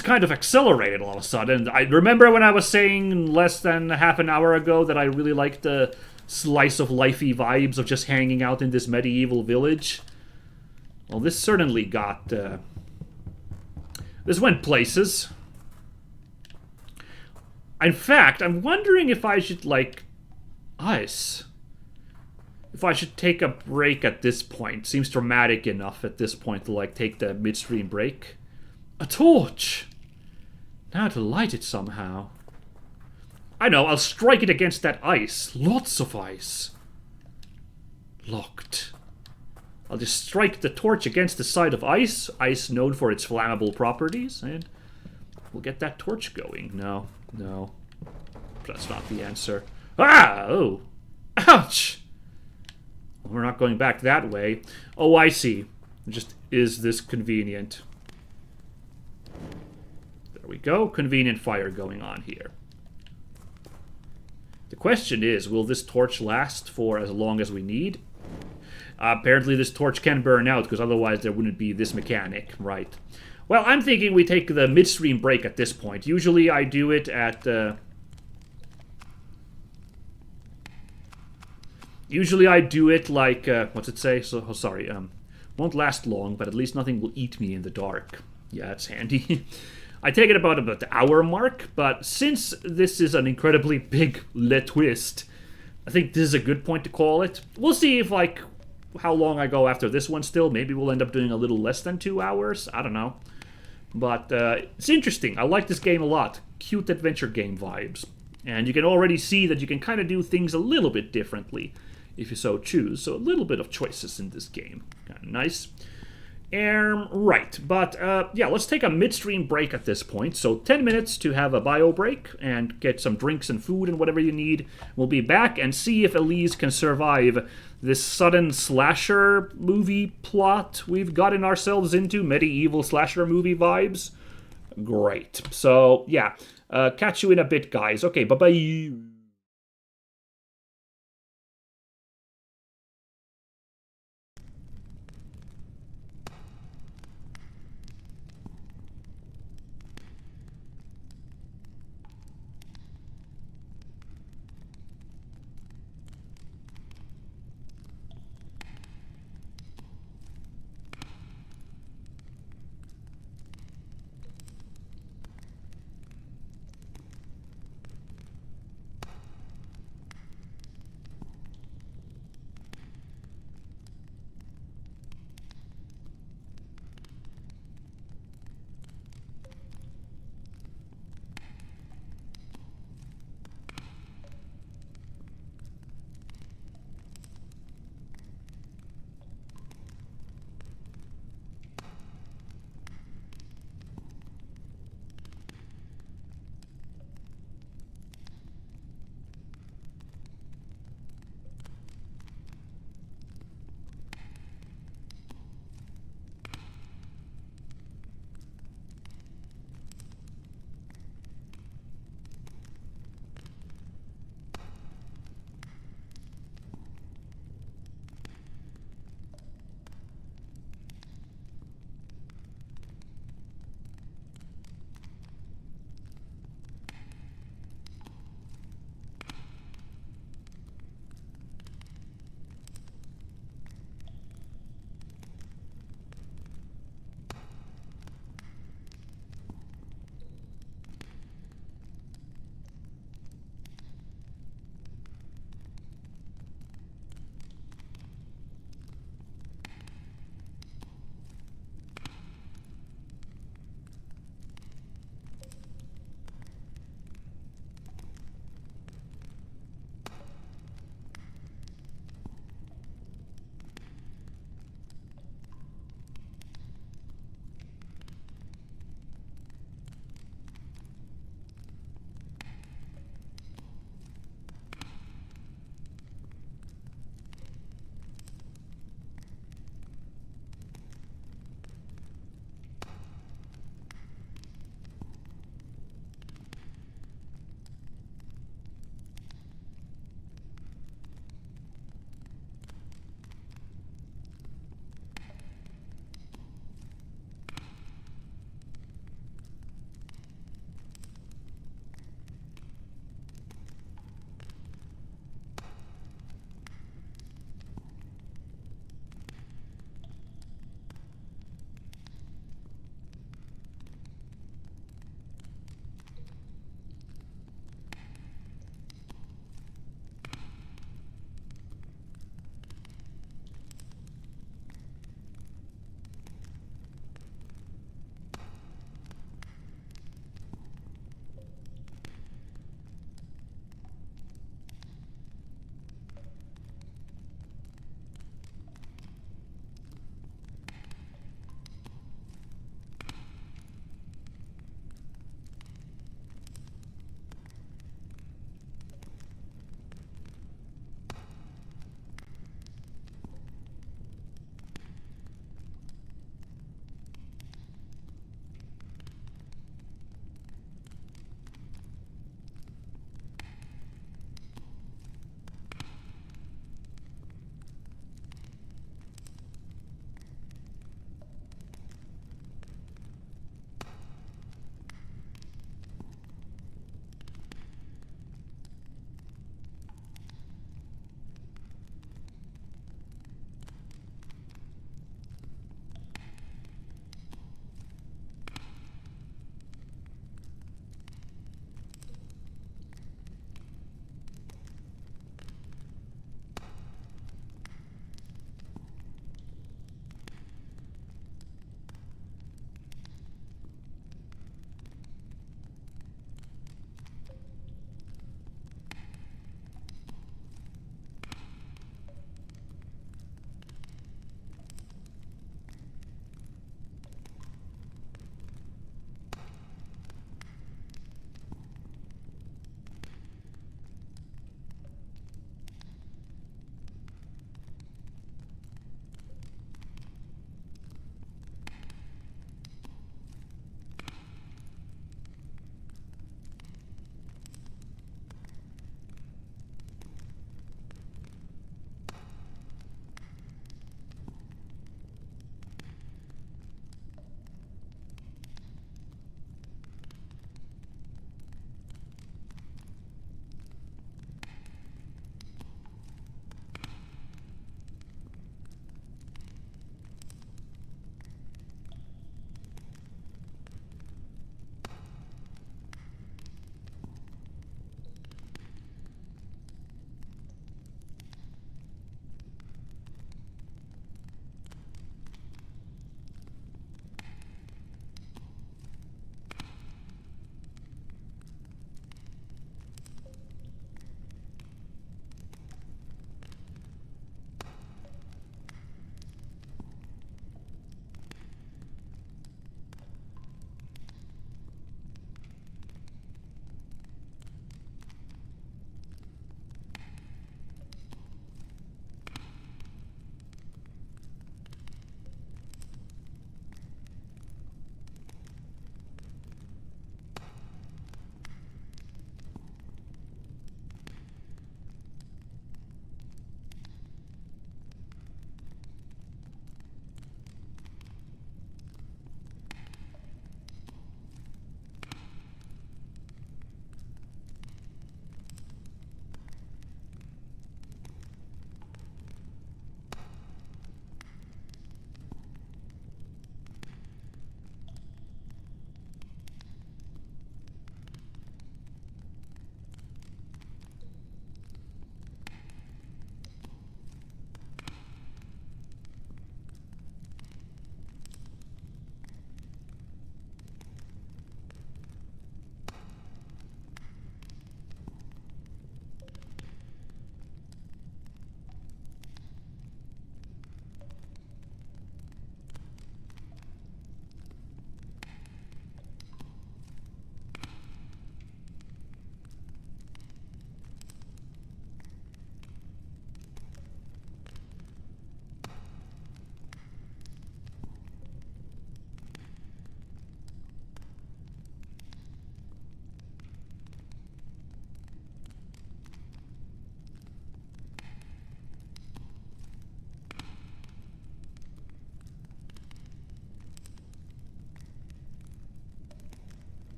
kind of accelerated all of a sudden. I remember when I was saying less than half an hour ago that I really liked the slice of lifey vibes of just hanging out in this medieval village. Well, this certainly got... this went places. In fact, I'm wondering if I should, like... Ice. If I should take a break at this point. Seems dramatic enough at this point to, like, take the midstream break. A torch! Now to light it somehow. I know, I'll strike it against that ice. Lots of ice. Locked. I'll just strike the torch against the side of ice. Ice known for its flammable properties. And we'll get that torch going. No. That's not the answer. Ah! Oh! Ouch! We're not going back that way. Oh, I see. Just, is this convenient? There we go. Convenient fire going on here. The question is, will this torch last for as long as we need? Apparently this torch can burn out, because otherwise there wouldn't be this mechanic, right? Well, I'm thinking we take the midstream break at this point. Usually I do it at... Usually I do it like... what's it say? So, oh, sorry. Won't last long, but at least nothing will eat me in the dark. Yeah, it's handy. I take it about the hour mark, but since this is an incredibly big twist, I think this is a good point to call it. We'll see if, like, how long I go after this one still. Maybe we'll end up doing a little less than 2 hours. I don't know. But it's interesting. I like this game a lot. Cute adventure game vibes. And you can already see that you can kind of do things a little bit differently if you so choose. So a little bit of choices in this game. Kind of nice. Right, but yeah, let's take a midstream break at this point. So 10 minutes to have a bio break and get some drinks and food and whatever you need. We'll be back and see if Elise can survive this sudden slasher movie plot we've gotten ourselves into. Medieval slasher movie vibes. Great. So, yeah. Catch you in a bit, guys. Okay, bye-bye.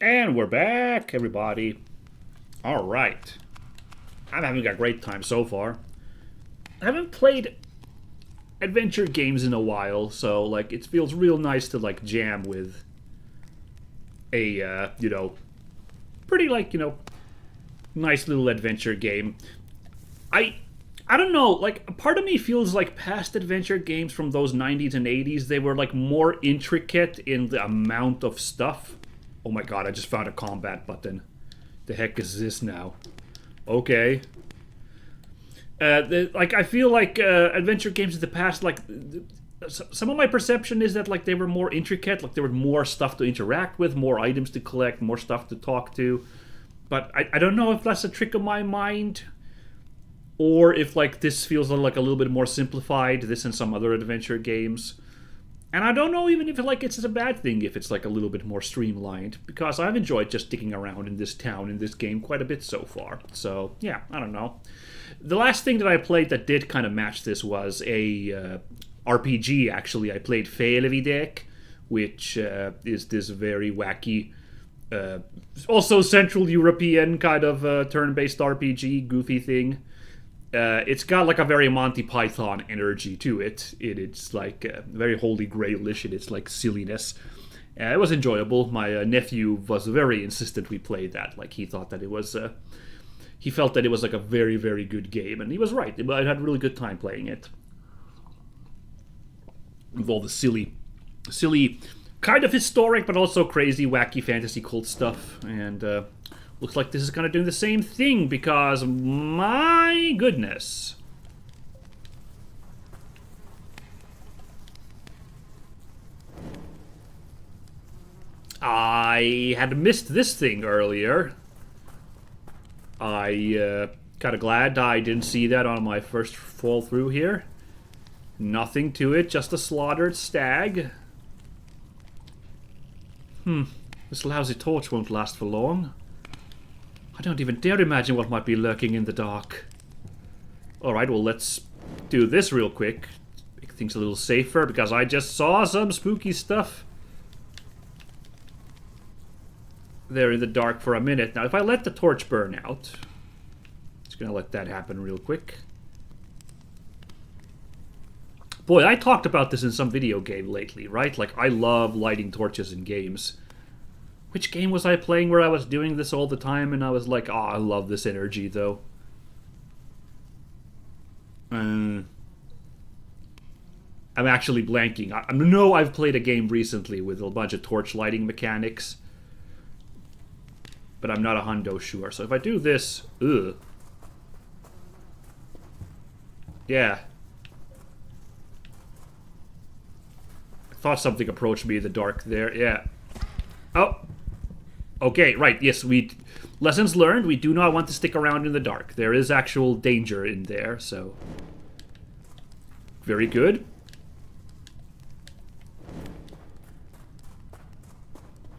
And we're back, everybody. All right. I'm having a great time so far. I haven't played adventure games in a while, so like it feels real nice to like jam with a you know, pretty like, you know, nice little adventure game. I don't know, like a part of me feels like past adventure games from those 90s and 80s, they were like more intricate in the amount of stuff. Oh my god, I just found a combat button. The heck is this now? Okay. Like I feel like adventure games in the past, like some of my perception is that like they were more intricate, like there was more stuff to interact with, more items to collect, more stuff to talk to. But I don't know if that's a trick of my mind, or if like this feels like a little bit more simplified, this and some other adventure games. And I don't know even if like it's a bad thing if it's like a little bit more streamlined, because I've enjoyed just sticking around in this town in this game quite a bit so far. So yeah, I don't know. The last thing that I played that did kind of match this was a RPG, actually. I played Felevidek, which is this very wacky, also Central European kind of turn-based RPG, goofy thing. It's got like a very Monty Python energy to it. It's like very Holy Grail-ish in its like silliness. It was enjoyable. My nephew was very insistent we played that. Like he thought that it was... he felt that it was like a very, very good game, and he was right. I had a really good time playing it. With all the silly, kind of historic, but also crazy, wacky fantasy cult stuff. And looks like this is kind of doing the same thing, because my goodness. I had missed this thing earlier. I kind of glad I didn't see that on my first fall through here. Nothing to it, just a slaughtered stag. This lousy torch won't last for long. I don't even dare imagine what might be lurking in the dark. Alright, well let's do this real quick. Make things a little safer, because I just saw some spooky stuff there in the dark for a minute. Now, if I let the torch burn out, just gonna let that happen real quick. Boy, I talked about this in some video game lately, right? Like, I love lighting torches in games. Which game was I playing where I was doing this all the time and I was like, oh, I love this energy, though. I'm actually blanking. I know I've played a game recently with a bunch of torch lighting mechanics, but I'm not a hundo sure. So if I do this... Ugh. Yeah. I thought something approached me in the dark there. Yeah. Oh. Okay, right. Yes, lessons learned. We do not want to stick around in the dark. There is actual danger in there, so... Very good.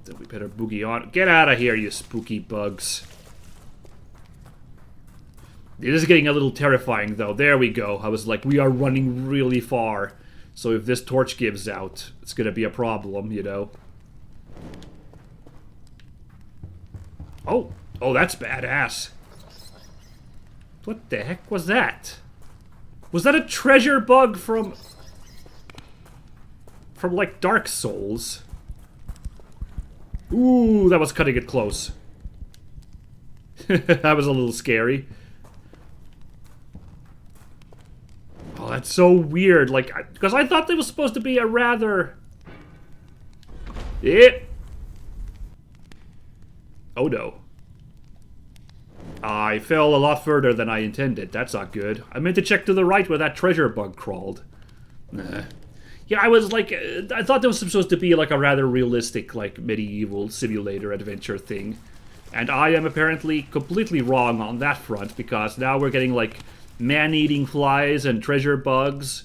Then we better boogie on. Get out of here, you spooky bugs. It is getting a little terrifying, though. There we go. I was like, we are running really far. So if this torch gives out, it's going to be a problem, you know. Oh, that's badass. What the heck was that? Was that a treasure bug from like Dark Souls? Ooh, that was cutting it close. That was a little scary. Oh, that's so weird. Like, because I thought there was supposed to be a rather... Oh no. I fell a lot further than I intended. That's not good. I meant to check to the right where that treasure bug crawled. Nah. Yeah, I was like... I thought there was supposed to be like a rather realistic, like, medieval simulator adventure thing. And I am apparently completely wrong on that front, because now we're getting, like, man-eating flies and treasure bugs.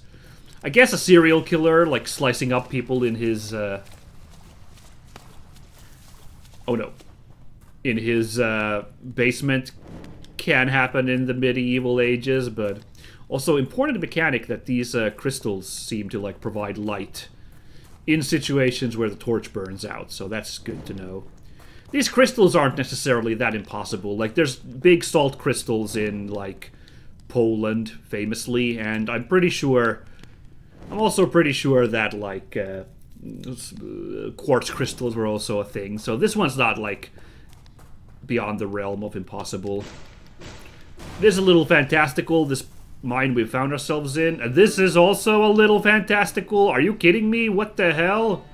I guess a serial killer, like, slicing up people in his, Oh no. In his, basement can happen in the medieval ages, but... Also, important mechanic that these, crystals seem to, like, provide light in situations where the torch burns out, so that's good to know. These crystals aren't necessarily that impossible. Like, there's big salt crystals in, like, Poland, famously, and I'm also pretty sure that, like, quartz crystals were also a thing. So this one's not, like, beyond the realm of impossible. It is a little fantastical, this mine we found ourselves in. And this is also a little fantastical. Are you kidding me? What the hell?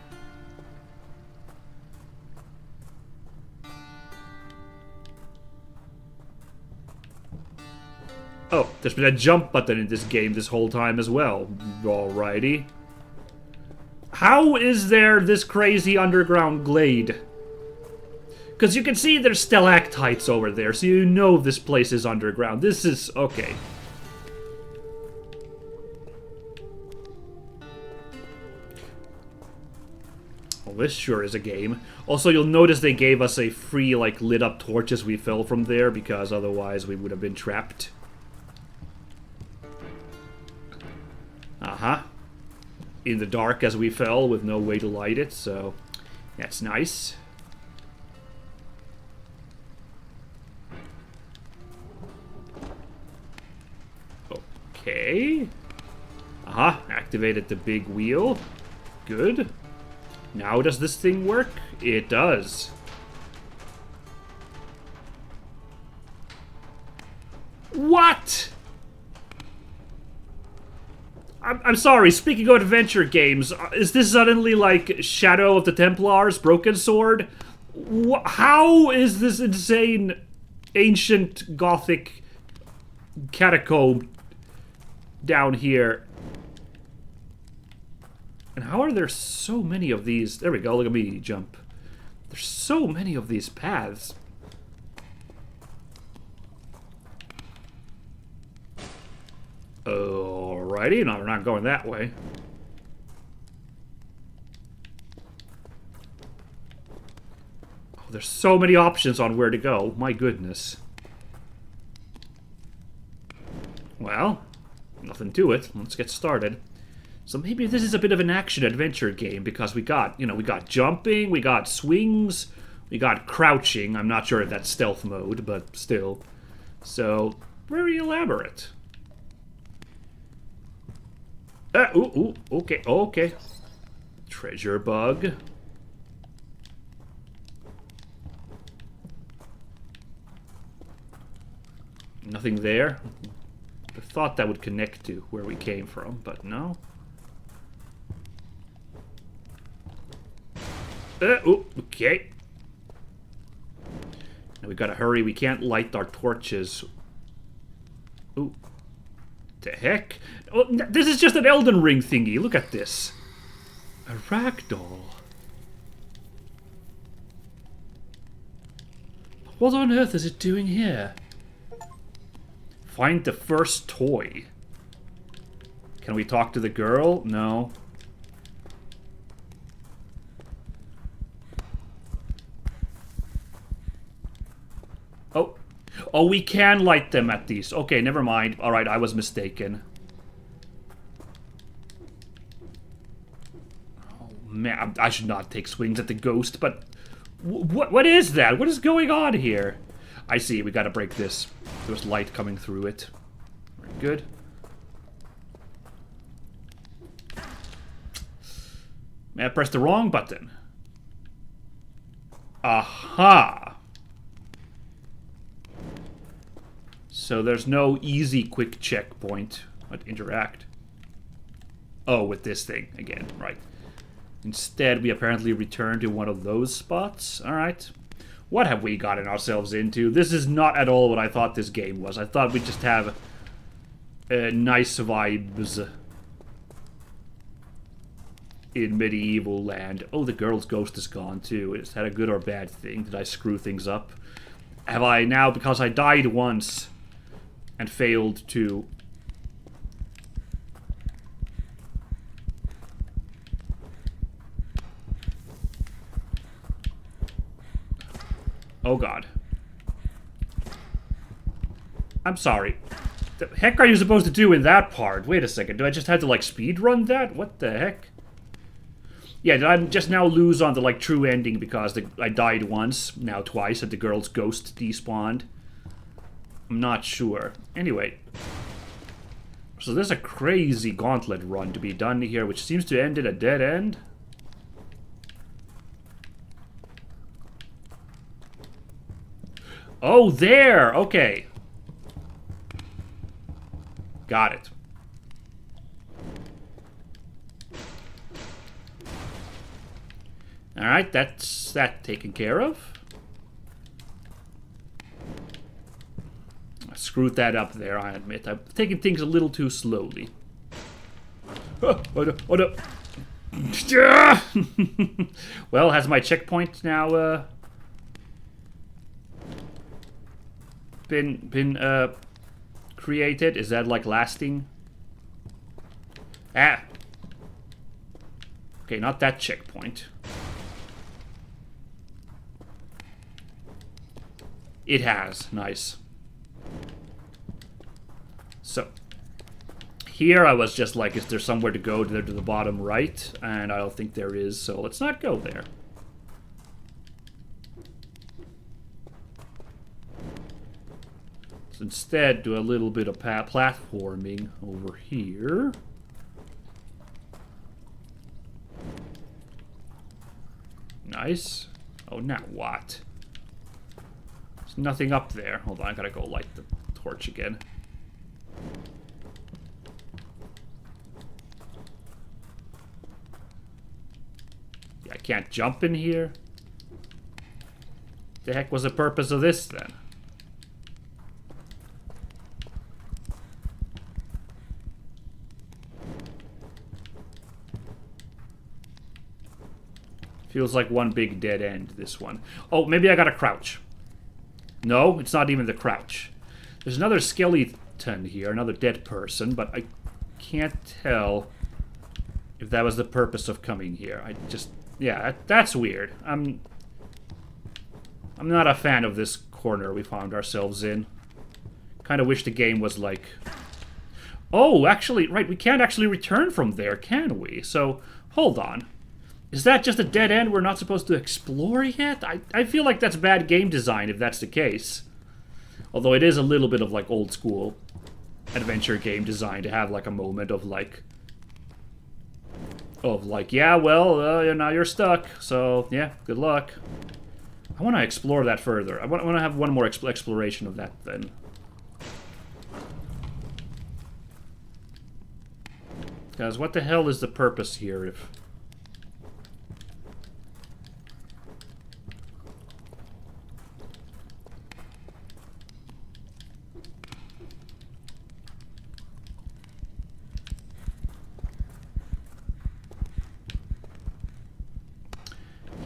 Oh, there's been a jump button in this game this whole time as well. Alrighty. How is there this crazy underground glade? Because you can see there's stalactites over there, so you know this place is underground. This is... okay. Well, this sure is a game. Also, you'll notice they gave us a free, like, lit-up torch as we fell from there, because otherwise we would have been trapped. Uh-huh. In the dark as we fell with no way to light it, so that's nice. Okay. Uh-huh. Activated the big wheel. Good. Now does this thing work? It does. What? I'm sorry, speaking of adventure games, is this suddenly like Shadow of the Templars, Broken Sword? How is this insane ancient Gothic catacomb down here? And how are there so many of these? There we go, look at me jump. There's so many of these paths. Alrighty, no, we're not going that way. Oh, there's so many options on where to go. My goodness. Well, nothing to it. Let's get started. So maybe this is a bit of an action-adventure game because we got, we got jumping, we got swings, we got crouching. I'm not sure if that's stealth mode, but still. So, very elaborate. Okay. Treasure bug. Nothing there. I thought that would connect to where we came from, but no. Okay. Now we gotta hurry. We can't light our torches. Ooh. The heck? Oh, this is just an Elden Ring thingy. Look at this. A ragdoll. What on earth is it doing here? Find the first toy. Can we talk to the girl? No. Oh, we can light them at these. Okay, never mind. Alright, I was mistaken. Oh, man, I should not take swings at the ghost, but... What is that? What is going on here? I see, we gotta break this. There's light coming through it. Very good. May I press the wrong button? Aha! So there's no easy quick checkpoint. But interact. Oh, with this thing again, right. Instead, we apparently return to one of those spots. Alright. What have we gotten ourselves into? This is not at all what I thought this game was. I thought we'd just have nice vibes in medieval land. Oh, the girl's ghost is gone too. Is that a good or bad thing? Did I screw things up? Have I now, because I died once and failed to... Oh god. I'm sorry. The heck are you supposed to do in that part? Wait a second, do I just have to like speedrun that? What the heck? Yeah, did I just now lose on the, like, true ending because I died once, now twice, and the girl's ghost despawned? I'm not sure. Anyway. So there's a crazy gauntlet run to be done here, which seems to end at a dead end. Oh, there! Okay. Got it. Alright, that's that taken care of. I screwed that up there, I admit. I'm taking things a little too slowly. Oh no. Well, has my checkpoint now been created? Is that like lasting? Ah. Okay, not that checkpoint. It has. Nice. So, here I was just like, is there somewhere to go there to the bottom right? And I don't think there is, so let's not go there. Let's instead do a little bit of platforming over here. Nice. Oh, now what? There's nothing up there. Hold on, I gotta go light the torch again. Yeah, I can't jump in here. The heck was the purpose of this then? Feels like one big dead end, this one. Oh, maybe I gotta crouch. No, it's not even the crouch. There's another skeleton here, another dead person, but I can't tell if that was the purpose of coming here. I just... yeah, that's weird. I'm not a fan of this corner we found ourselves in. Kind of wish the game was like... oh, actually, right, we can't actually return from there, can we? So, hold on. Is that just a dead end we're not supposed to explore yet? I feel like that's bad game design if that's the case. Although it is a little bit of like old school adventure game design to have like a moment of like... yeah, well, now you're stuck, so yeah, good luck. I want to explore that further. I want to have one more exploration of that then. Because what the hell is the purpose here if...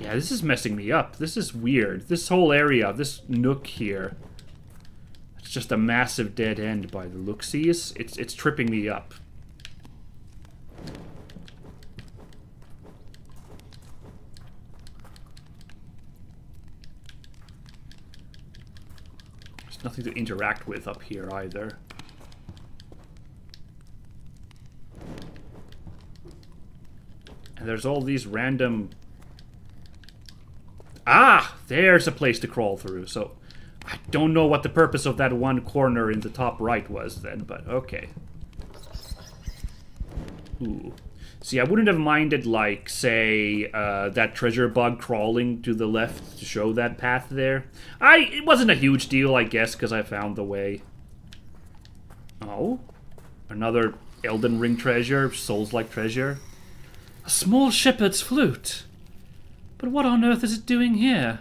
yeah, this is messing me up. This is weird. This whole area, this nook here, it's just a massive dead end by the looksies. It's tripping me up. There's nothing to interact with up here either. And there's all these random... ah! There's a place to crawl through, so... I don't know what the purpose of that one corner in the top right was then, but okay. Ooh. See, I wouldn't have minded, like, say, that treasure bug crawling to the left to show that path there. It wasn't a huge deal, I guess, because I found the way. Oh? Another Elden Ring treasure, Souls-like treasure. A small shepherd's flute. But what on earth is it doing here?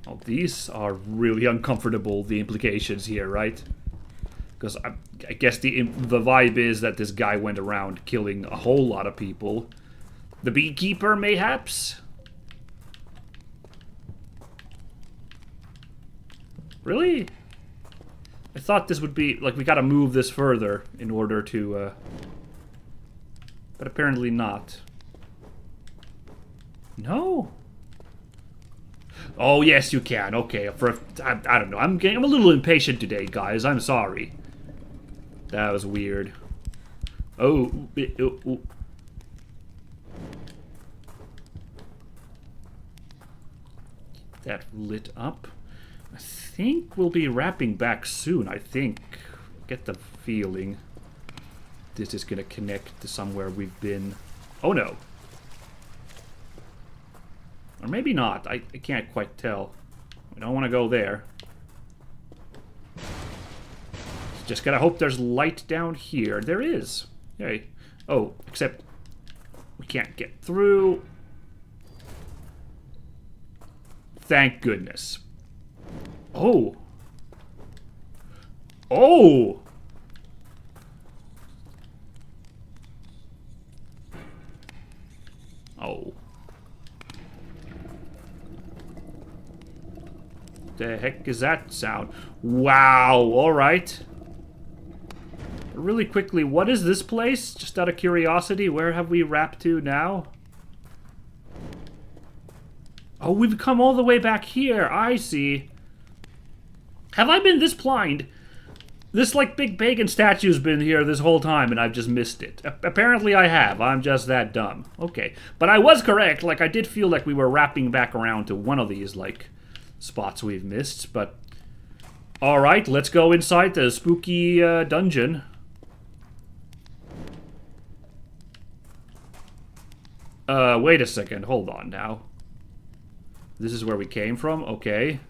Oh, these are really uncomfortable, the implications here, right? Because I guess the vibe is that this guy went around killing a whole lot of people. The beekeeper, mayhaps? Really? I thought this would be... like, we gotta move this further in order to... but apparently not. No? Oh, yes, you can. Okay, I don't know. I'm a little impatient today, guys. I'm sorry. That was weird. Oh, that lit up. I think we'll be wrapping back soon. I think. Get the feeling this is gonna connect to somewhere we've been. Oh no. Or maybe not. I can't quite tell. I don't want to go there. Just gotta hope there's light down here. There is. Yay. Oh, except we can't get through. Thank goodness. Oh. Oh! Oh. The heck is that sound? Wow, alright. Really quickly, what is this place? Just out of curiosity, where have we wrapped to now? Oh, we've come all the way back here. I see. Have I been this blind? This, like, big pagan statue's been here this whole time, and I've just missed it. Apparently I have. I'm just that dumb. Okay. But I was correct. Like, I did feel like we were wrapping back around to one of these, like, spots we've missed. But, alright, let's go inside the spooky dungeon. Wait a second. Hold on now. This is where we came from? Okay.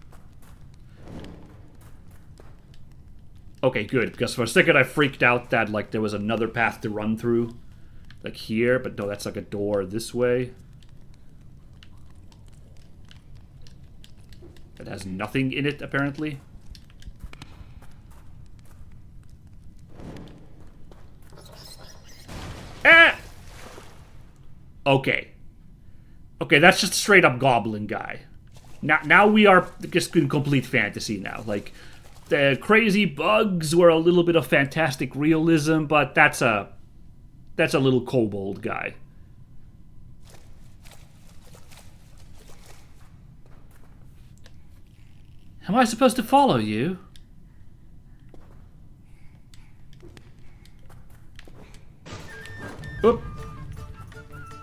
Okay, good, because for a second I freaked out that, like, there was another path to run through. Like here, but no, that's like a door this way. That has nothing in it, apparently. Ah! Okay. Okay, that's just a straight-up goblin guy. Now we are just in complete fantasy now. Like, the crazy bugs were a little bit of fantastic realism, but that's a little kobold guy. Am I supposed to follow you? Oop.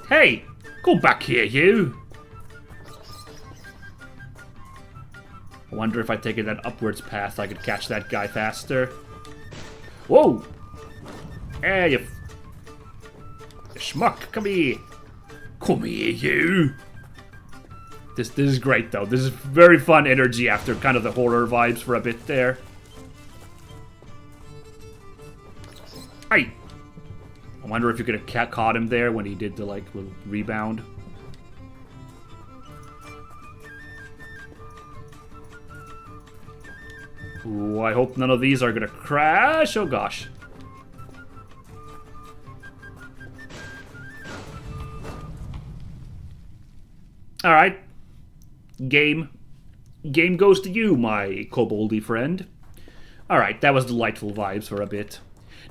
Hey, go back here, you. I wonder if I take it that upwards path, I could catch that guy faster. Whoa! Hey, you schmuck, come here. Come here, you. This is great, though. This is very fun energy after kind of the horror vibes for a bit there. Hey! I wonder if you could have caught him there when he did the, like, little rebound. Ooh, I hope none of these are gonna crash. Oh gosh. Alright. Game goes to you, my koboldy friend. Alright, that was delightful vibes for a bit.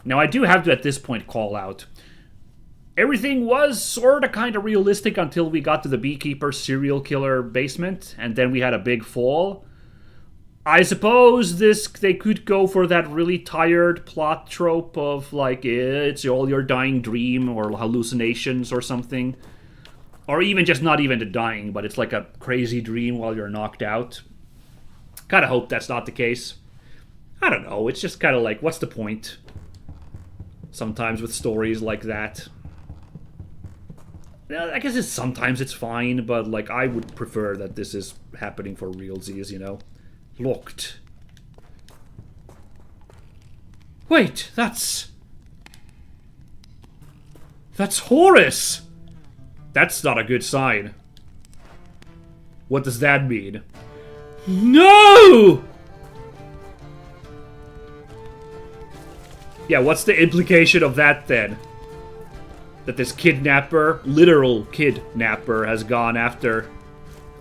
Now I do have to at this point call out. Everything was sorta kinda realistic until we got to the beekeeper serial killer basement, and then we had a big fall. I suppose they could go for that really tired plot trope of, like, it's all your dying dream or hallucinations or something. Or even just not even the dying, but it's like a crazy dream while you're knocked out. Kinda hope that's not the case. I don't know, it's just kinda like, what's the point? Sometimes with stories like that. I guess sometimes it's fine, but, like, I would prefer that this is happening for realsies, you know? Locked. Wait, that's Horus! That's not a good sign. What does that mean? No! Yeah, what's the implication of that then? That this kidnapper, literal kidnapper, has gone after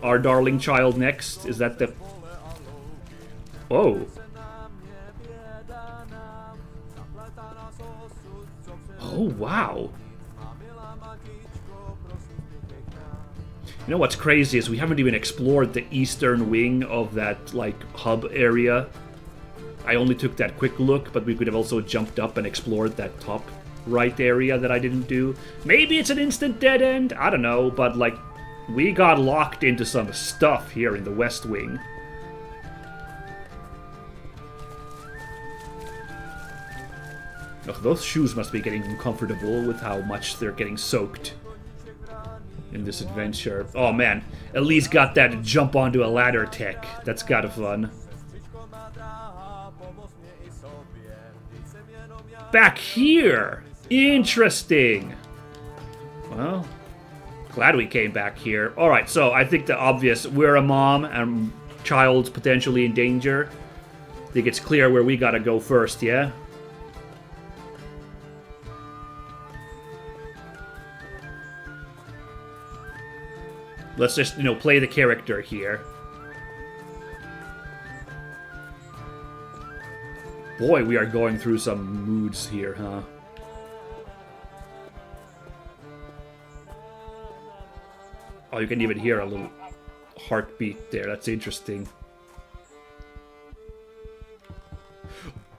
our darling child next? Is that the... Oh. Oh, wow. You know what's crazy is we haven't even explored the eastern wing of that, like, hub area. I only took that quick look, but we could have also jumped up and explored that top right area that I didn't do. Maybe it's an instant dead end, I don't know, but like, we got locked into some stuff here in the West Wing. Oh, those shoes must be getting uncomfortable with how much they're getting soaked in this adventure. Oh man, Elise got that jump onto a ladder tech. That's kind of fun. Back here! Interesting! Well, glad we came back here. Alright, so I think the obvious, we're a mom and child's potentially in danger. I think it's clear where we gotta go first, yeah? Let's just, play the character here. Boy, we are going through some moods here, huh? Oh, you can even hear a little heartbeat there. That's interesting.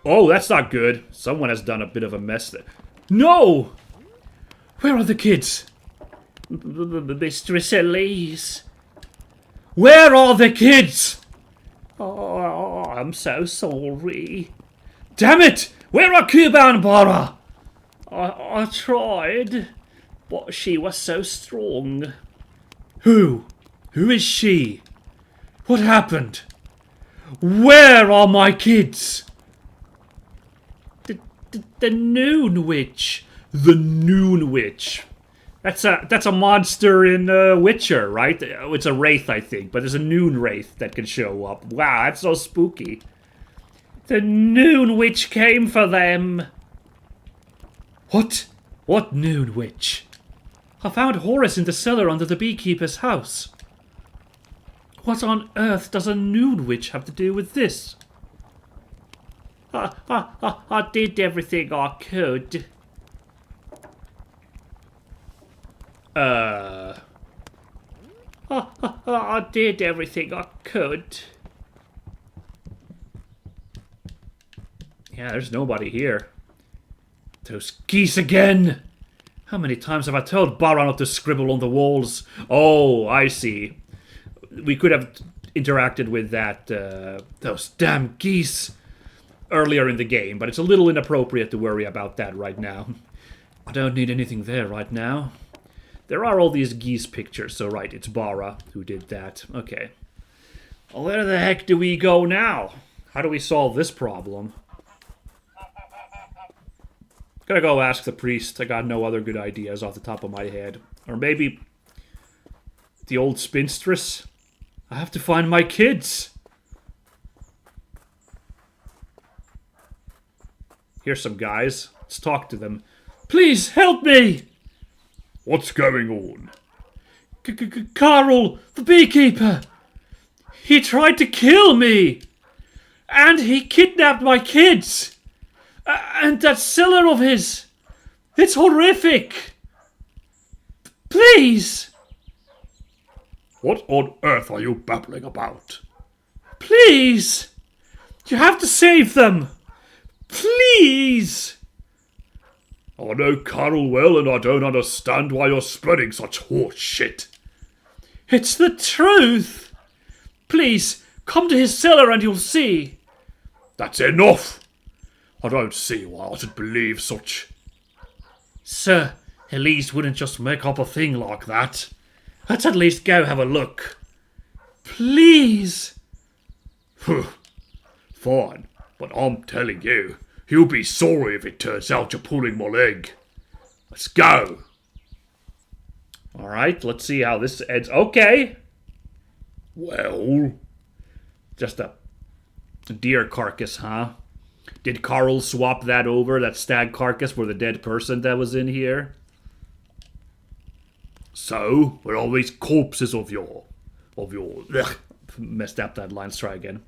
Oh, that's not good. Someone has done a bit of a mess there. No! Where are the kids? Mistress Elise. Where are the kids? Oh, I'm so sorry. Damn it! Where are Cuba and Bara? I tried, but she was so strong. Who? Who is she? What happened? Where are my kids? The Noon Witch. The Noon Witch. That's a monster in Witcher, right? It's a wraith, I think, but there's a Noon Wraith that can show up. Wow, that's so spooky. The Noon Witch came for them. What? What Noon Witch? I found Horace in the cellar under the beekeeper's house. What on earth does a Noon Witch have to do with this? I did everything I could. I did everything I could. Yeah, there's nobody here. Those geese again! How many times have I told Bara not to scribble on the walls? Oh, I see. We could have interacted with that, those damn geese earlier in the game, but it's a little inappropriate to worry about that right now. I don't need anything there right now. There are all these geese pictures, so right, it's Bara who did that. Okay. Well, where the heck do we go now? How do we solve this problem? Gotta go ask the priest. I got no other good ideas off the top of my head. Or maybe the old spinstress? I have to find my kids. Here's some guys. Let's talk to them. Please help me! What's going on? Carl, the beekeeper! He tried to kill me! And he kidnapped my kids! And that cellar of his! It's horrific! Please! What on earth are you babbling about? Please! You have to save them! Please! I know Carl well, and I don't understand why you're spreading such horse shit. It's the truth! Please, come to his cellar and you'll see. That's enough! I don't see why I should believe such. Sir, Elise wouldn't just make up a thing like that. Let's at least go have a look. Please! Fine, but I'm telling you, you'll be sorry if it turns out you're pulling my leg. Let's go! Alright, let's see how this ends. Okay! Well... Just a deer carcass, huh? Did Carl swap that over, that stag carcass, for the dead person that was in here? So, where are these corpses of your... Ugh, messed up that line, let's try again.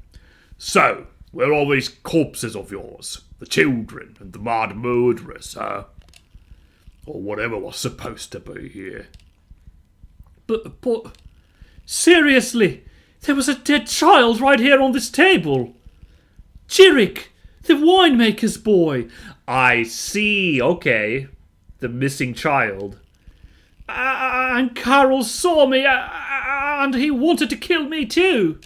So, where are these corpses of yours? The children and the mad murderers, huh? Or whatever was supposed to be here. But... Seriously! There was a dead child right here on this table! Jirik! The winemaker's boy! I see, okay. The missing child. And Carol saw me, and he wanted to kill me too.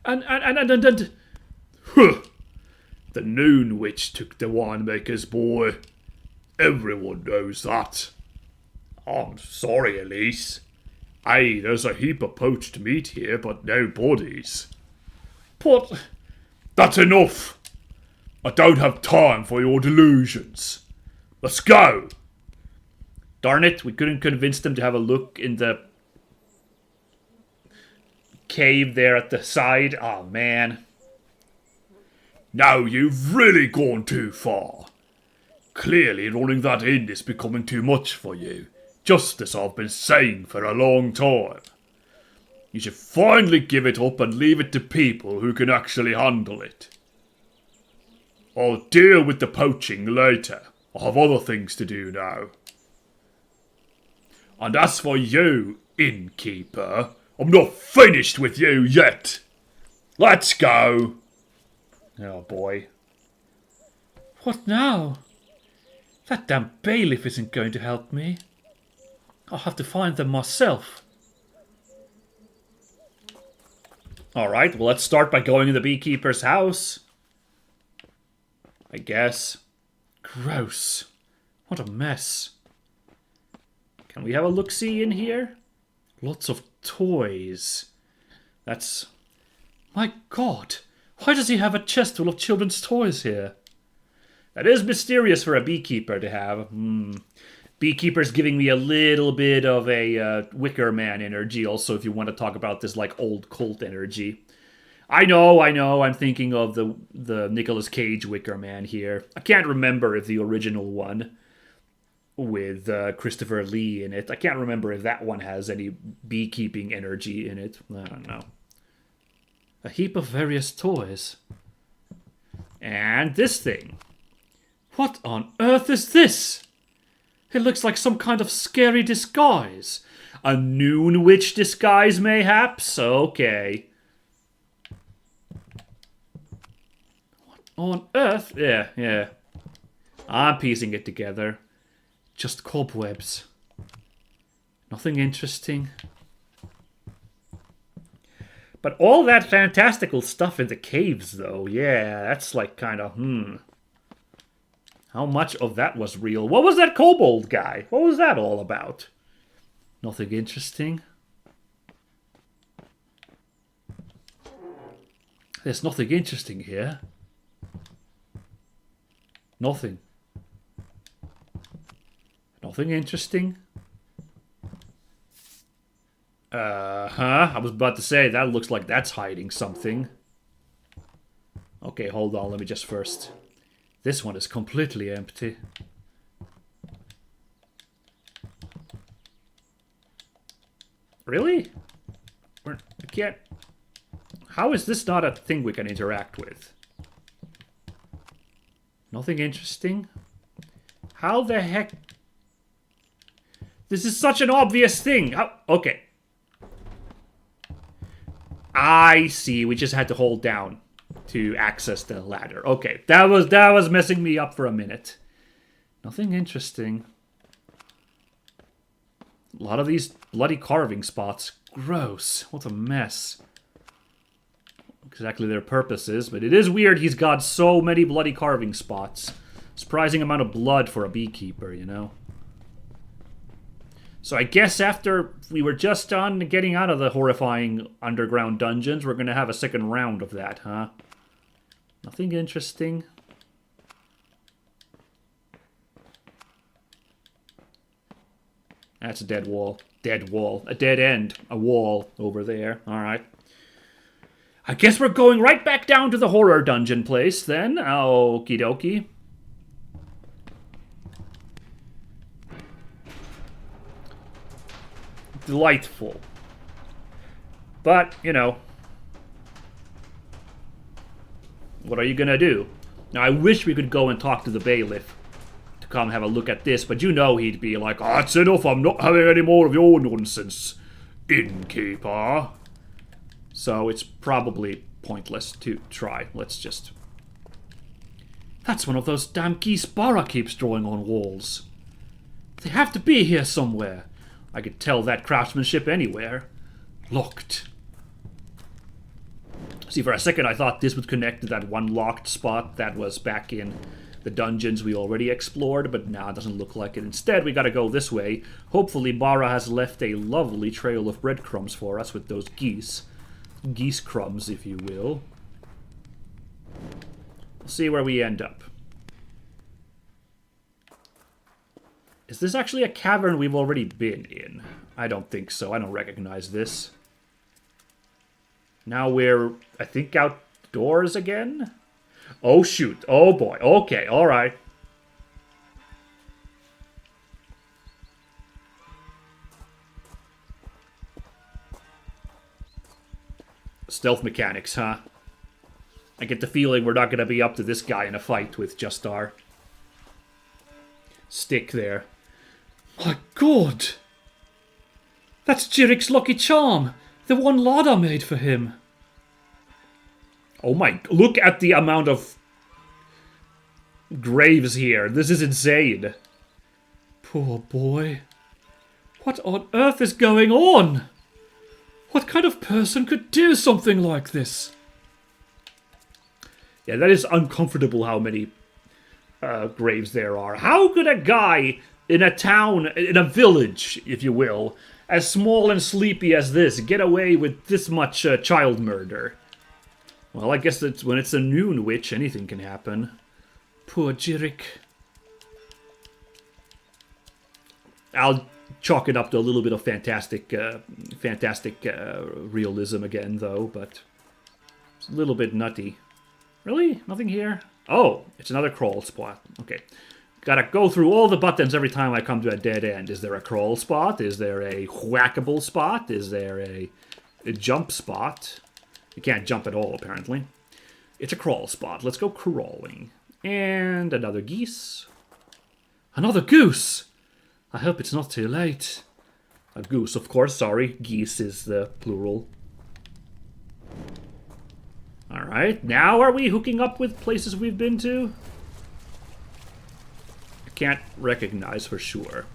And Huh. The Noon Witch took the winemaker's boy. Everyone knows that. I'm sorry, Elise. Aye, there's a heap of poached meat here, but no bodies. But That's enough. I don't have time for your delusions. Let's go. Darn it, we couldn't convince them to have a look in the cave there at the side. Oh, man. Now you've really gone too far. Clearly running that inn is becoming too much for you, just as I've been saying for a long time. You should finally give it up and leave it to people who can actually handle it. I'll deal with the poaching later. I have other things to do now. And as for you, innkeeper, I'm not finished with you yet. Let's go. Oh, boy. what now? That damn bailiff isn't going to help me. I'll have to find them myself. Alright, well, let's start by going to the beekeeper's house. I guess. Gross. What a mess. Can we have a look-see in here? Lots of toys. That's... My God! Why does he have a chest full of children's toys here? That is mysterious for a beekeeper to have. Beekeeper's giving me a little bit of a Wicker Man energy, also, if you want to talk about this, like, old cult energy. I know, I'm thinking of the Nicolas Cage Wicker Man here. I can't remember if the original one with Christopher Lee in it, I can't remember if that one has any beekeeping energy in it. I don't know. A heap of various toys. And this thing. What on earth is this? It looks like some kind of scary disguise. A Noon Witch disguise, mayhaps? Okay. What on earth? Yeah. I'm piecing it together. Just cobwebs. Nothing interesting. But all that fantastical stuff in the caves, though, yeah, that's like kind of, How much of that was real? What was that kobold guy? What was that all about? Nothing interesting. There's nothing interesting here. Nothing. Nothing interesting. I was about to say, that looks like that's hiding something. Okay, hold on, let me just first... This one is completely empty. Really? I can't... How is this not a thing we can interact with? Nothing interesting. How the heck... This is such an obvious thing. Okay. I see. We just had to hold down to access the ladder. Okay. That was messing me up for a minute. Nothing interesting. A lot of these bloody carving spots. Gross. What a mess. Exactly their purposes, but it is weird he's got so many bloody carving spots. Surprising amount of blood for a beekeeper, you know? So I guess after we were just on getting out of the horrifying underground dungeons, we're going to have a second round of that, huh? Nothing interesting. That's a dead wall. Dead wall. A dead end. A wall over there. Alright. I guess we're going right back down to the horror dungeon place then. Okie dokie. Delightful. But, you know, what are you gonna do? Now, I wish we could go and talk to the bailiff to come have a look at this, but you know he'd be like, "Oh, that's enough, I'm not having any more of your nonsense, innkeeper." So it's probably pointless to try. Let's just That's one of those damn geese Bara keeps drawing on walls. They have to be here somewhere. I could tell that craftsmanship anywhere. Locked. See, for a second I thought this would connect to that one locked spot that was back in the dungeons we already explored, but now it doesn't look like it. Instead, we gotta go this way. Hopefully Bara has left a lovely trail of breadcrumbs for us with those geese. Geese crumbs, if you will. We'll see where we end up. Is this actually a cavern we've already been in? I don't think so. I don't recognize this. Now we're, I think, outdoors again? Oh, shoot. Oh, boy. Okay, alright. Stealth mechanics, huh? I get the feeling we're not going to be up to this guy in a fight with just our stick there. My God! That's Jirik's lucky charm! The one Lada made for him! Oh my... Look at the amount of graves here. This is insane. Poor boy. What on earth is going on? What kind of person could do something like this? Yeah, that is uncomfortable how many graves there are. How could a guy in a town, in a village, if you will, as small and sleepy as this, get away with this much child murder? Well, I guess that's when it's a noon witch, anything can happen. Poor Jirik. I'll chalk it up to a little bit of fantastic realism again, though, but it's a little bit nutty. Really? Nothing here? Oh, it's another crawl spot. Okay. Gotta go through all the buttons every time I come to a dead end. Is there a crawl spot? Is there a whackable spot? Is there a jump spot? You can't jump at all, apparently. It's a crawl spot. Let's go crawling. And another geese. Another goose! I hope it's not too late. A goose, of course. Sorry. Geese is the plural. Alright, now are we hooking up with places we've been to? I can't recognize for sure.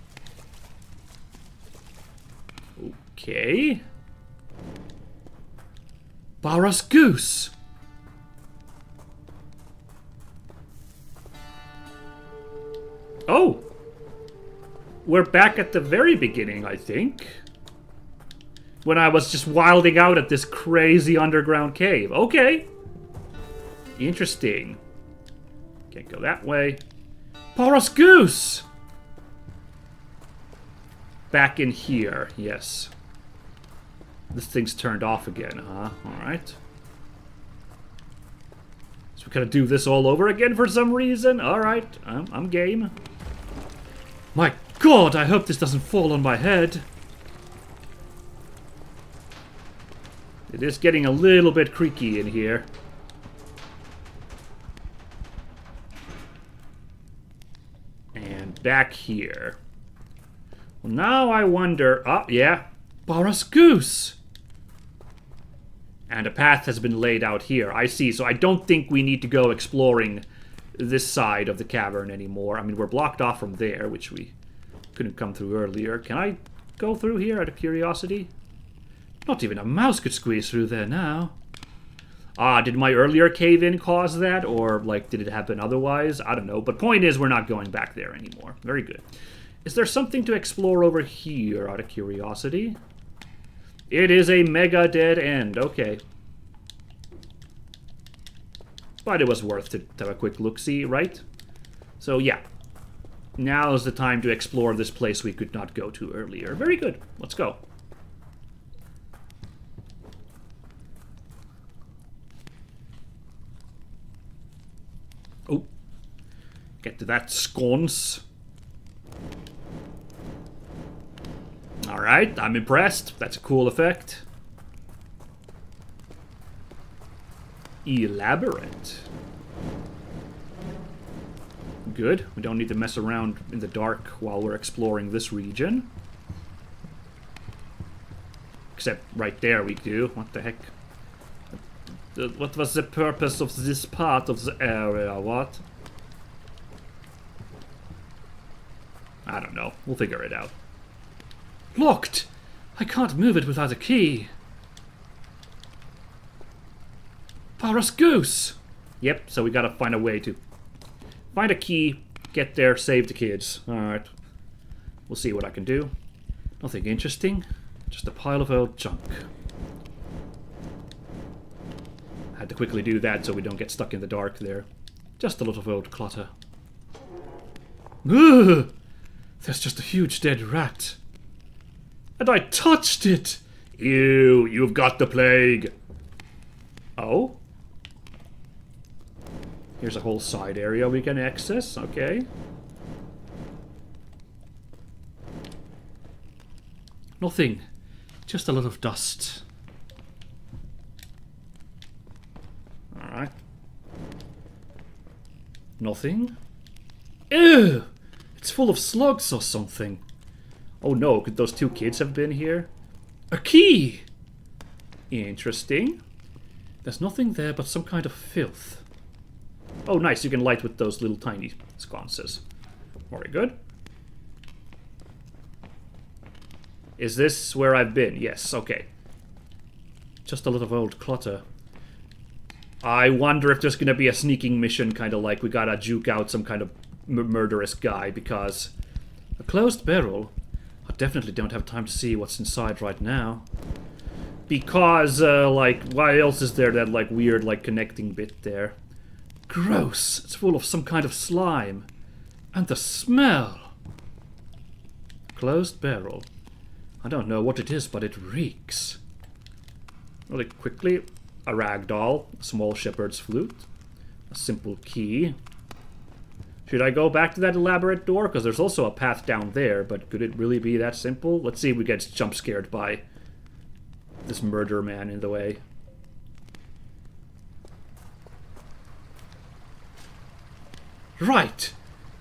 Okay. Bara's goose! Oh! We're back at the very beginning, I think. When I was just wilding out at this crazy underground cave. Okay. Interesting. Can't go that way. Boros Goose! Back in here, yes. This thing's turned off again, huh? Alright. So we gotta do this all over again for some reason? Alright, I'm game. My God, I hope this doesn't fall on my head. It is getting a little bit creaky in here. And back here. Well, now I wonder... Oh, yeah. Boros Goose! And a path has been laid out here. I see. So I don't think we need to go exploring this side of the cavern anymore. I mean, we're blocked off from there, which we couldn't come through earlier. Can I go through here out of curiosity? Not even a mouse could squeeze through there now. Did my earlier cave-in cause that? Or, like, did it happen otherwise? I don't know. But point is, we're not going back there anymore. Very good. Is there something to explore over here, out of curiosity? It is a mega dead end. Okay. But it was worth to have a quick look-see, right? So, yeah. Now is the time to explore this place we could not go to earlier. Very good. Let's go. Oh. Get to that scones. Alright, I'm impressed. That's a cool effect. Elaborate. Good. We don't need to mess around in the dark while we're exploring this region. Except right there we do. What the heck? What was the purpose of this part of the area? What? I don't know. We'll figure it out. Locked! I can't move it without a key. Paris Goose! Yep, so we gotta find a way to find a key, get there, save the kids. Alright. We'll see what I can do. Nothing interesting. Just a pile of old junk. Had to quickly do that so we don't get stuck in the dark there. Just a lot of old clutter. Ugh! There's just a huge dead rat. And I touched it! Ew, you've got the plague. Oh? Here's a whole side area we can access, okay. Nothing. Just a lot of dust. Alright. Nothing. Ew! It's full of slugs or something. Oh no, could those two kids have been here? A key! Interesting. There's nothing there but some kind of filth. Oh nice, you can light with those little tiny sconces. Very good. Is this where I've been? Yes, okay. Just a lot of old clutter. I wonder if there's gonna be a sneaking mission, kind of like we gotta juke out some kind of murderous guy, because a closed barrel. I definitely don't have time to see what's inside right now. Because, like, why else is there that, like, weird, like, connecting bit there? Gross! It's full of some kind of slime. And the smell! Closed barrel. I don't know what it is, but it reeks. Really quickly, a rag doll, a small shepherd's flute, a simple key. Should I go back to that elaborate door? Because there's also a path down there, but could it really be that simple? Let's see if we get jump scared by this murder man in the way. Right!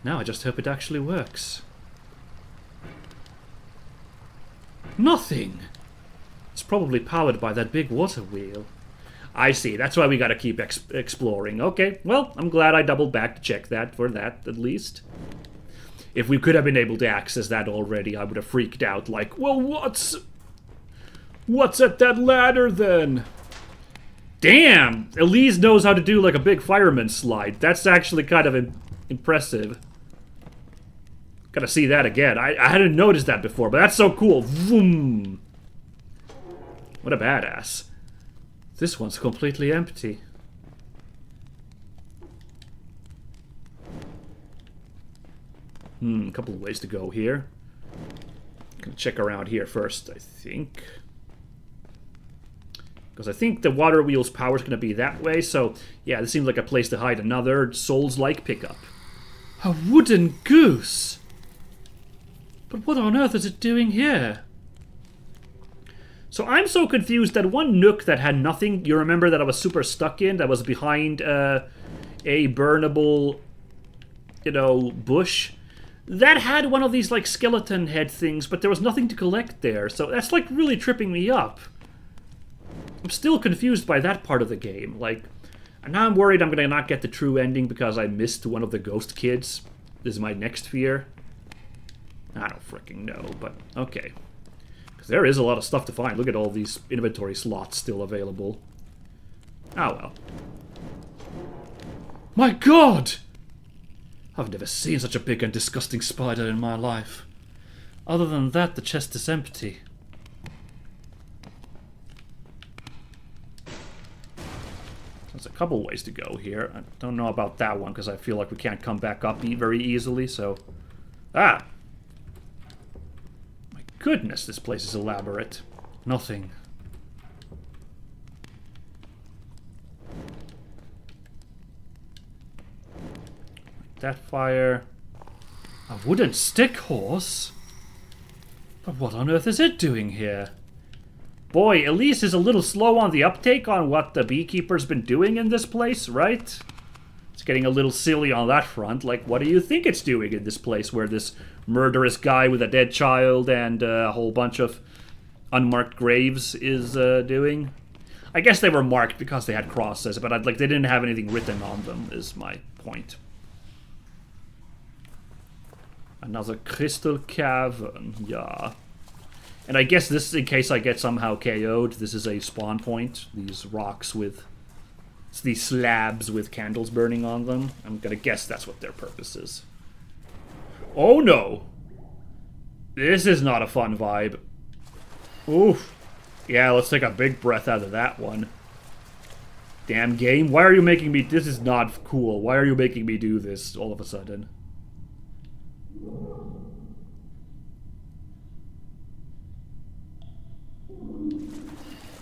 Now I just hope it actually works. Nothing! It's probably powered by that big water wheel. I see, that's why we gotta keep exploring. Okay, well, I'm glad I doubled back to check that, for that, at least. If we could have been able to access that already, I would have freaked out, like, well, what's at that ladder, then? Damn! Elise knows how to do, like, a big fireman slide. That's actually kind of impressive. Gotta see that again. I hadn't noticed that before, but that's so cool. Vroom! What a badass. This one's completely empty. A couple of ways to go here. Gonna check around here first, I think. Because I think the water wheel's power is gonna be that way, so yeah, this seems like a place to hide another Souls-like pickup. A wooden goose! But what on earth is it doing here? So I'm so confused that one nook that had nothing, you remember that I was super stuck in, that was behind a burnable, you know, bush, that had one of these, like, skeleton head things, but there was nothing to collect there, so that's, like, really tripping me up. I'm still confused by that part of the game, like, and now I'm worried I'm gonna not get the true ending because I missed one of the ghost kids. This is my next fear. I don't freaking know, but okay. Because there is a lot of stuff to find. Look at all these inventory slots still available. Oh well. My god! I've never seen such a big and disgusting spider in my life. Other than that, the chest is empty. There's a couple ways to go here. I don't know about that one because I feel like we can't come back up very easily, so... Ah! My goodness, this place is elaborate. Nothing. That fire... A wooden stick horse? But what on earth is it doing here? Boy, Elise is a little slow on the uptake on what the beekeeper's been doing in this place, right? It's getting a little silly on that front. Like, what do you think it's doing in this place where this murderous guy with a dead child and a whole bunch of unmarked graves is doing? I guess they were marked because they had crosses, but like they didn't have anything written on them, is my point. Another crystal cavern, yeah. And I guess this is in case I get somehow KO'd. This is a spawn point. These rocks with... It's these slabs with candles burning on them. I'm gonna guess that's what their purpose is. Oh no! This is not a fun vibe. Oof. Yeah, let's take a big breath out of that one. Damn game, why are you making me... This is not cool. Why are you making me do this all of a sudden?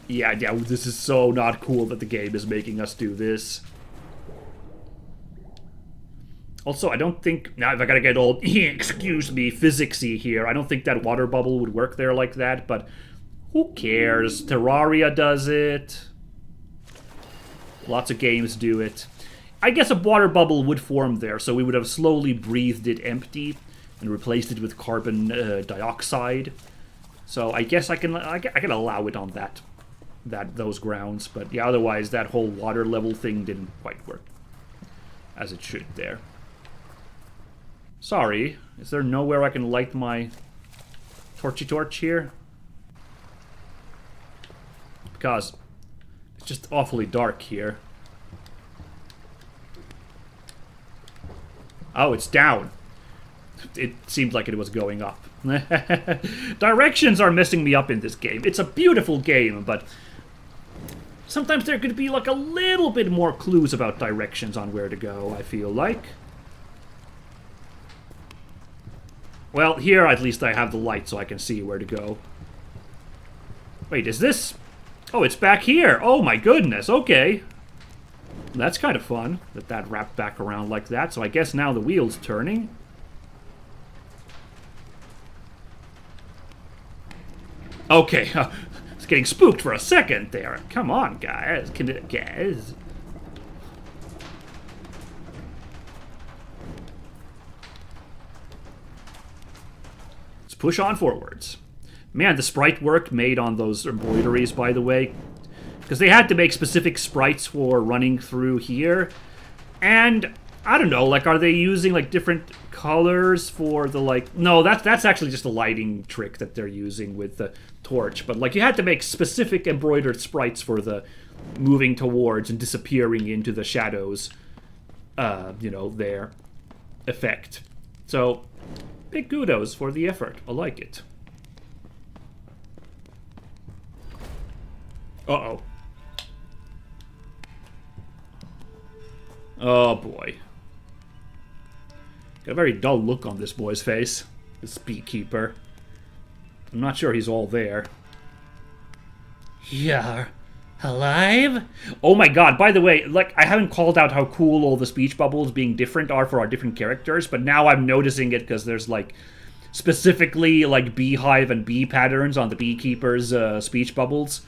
Yeah, this is so not cool that the game is making us do this. Also, I don't think... Now, if I gotta get all, excuse me, physicsy here, I don't think that water bubble would work there like that, but who cares? Terraria does it. Lots of games do it. I guess a water bubble would form there, so we would have slowly breathed it empty and replaced it with carbon dioxide. So I guess I can allow it on those grounds, but yeah, otherwise that whole water level thing didn't quite work as it should there. Sorry, is there nowhere I can light my torchy torch here? Because it's just awfully dark here. Oh, it's down. It seemed like it was going up. Directions are messing me up in this game. It's a beautiful game, but sometimes there could be like a little bit more clues about directions on where to go, I feel like. Well, here at least I have the light so I can see where to go. Wait, is this... Oh, it's back here. Oh my goodness, okay. That's kind of fun that wrapped back around like that. So I guess now the wheel's turning. Okay, I was getting spooked for a second there. Come on, guys. Guys. Let's push on forwards. Man, the sprite work made on those embroideries, by the way. Because they had to make specific sprites for running through here. And, I don't know, like, are they using, like, different colors for the, like... No, that's actually just a lighting trick that they're using with the torch. But, like, you had to make specific embroidered sprites for the moving towards and disappearing into the shadows, you know, their effect. So, big kudos for the effort. I like it. Uh-oh. Oh, boy. Got a very dull look on this boy's face. This beekeeper. I'm not sure he's all there. You're alive? Oh my god, by the way, like, I haven't called out how cool all the speech bubbles being different are for our different characters, but now I'm noticing it because there's, like, specifically, like, beehive and bee patterns on the beekeeper's speech bubbles.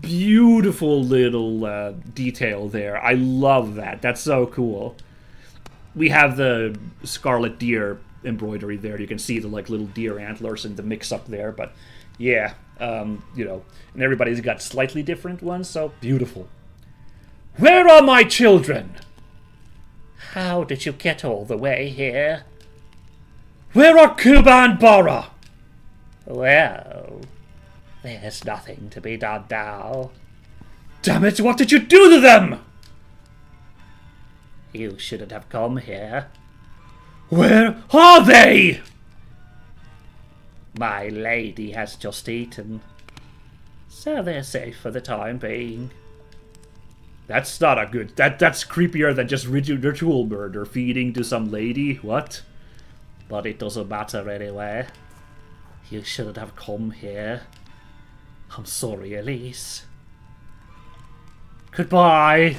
Beautiful little detail there. I love that. That's so cool. We have the Scarlet Deer embroidery there. You can see the like little deer antlers and the mix-up there. But yeah, you know, and everybody's got slightly different ones. So beautiful. Where are my children? How did you get all the way here? Where are Kuba and Bara? Well, there's nothing to be done now. Damn it, what did you do to them? You shouldn't have come here. Where are they? My lady has just eaten, so they're safe for the time being. That's not a good... That's creepier than just ritual murder, feeding to some lady. What? But it doesn't matter anyway. You shouldn't have come here. I'm sorry, Elise. Goodbye.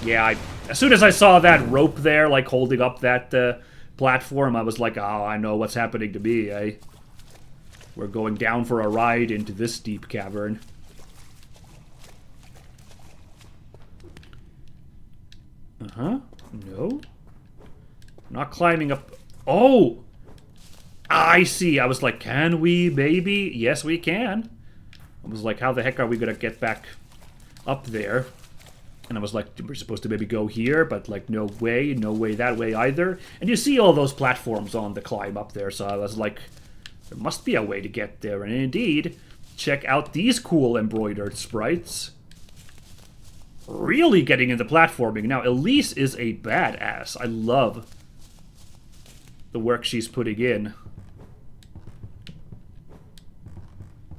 Yeah, as soon as I saw that rope there, like, holding up that platform, I was like, oh, I know what's happening to me, eh? We're going down for a ride into this deep cavern. Uh-huh. No. Not climbing up... Oh! I see. I was like, can we, maybe? Yes, we can. I was like, how the heck are we going to get back up there? And I was like, we're supposed to maybe go here, but like, no way that way either. And you see all those platforms on the climb up there, so I was like, there must be a way to get there. And indeed, check out these cool embroidered sprites. Really getting into platforming. Now, Elise is a badass. I love the work she's putting in.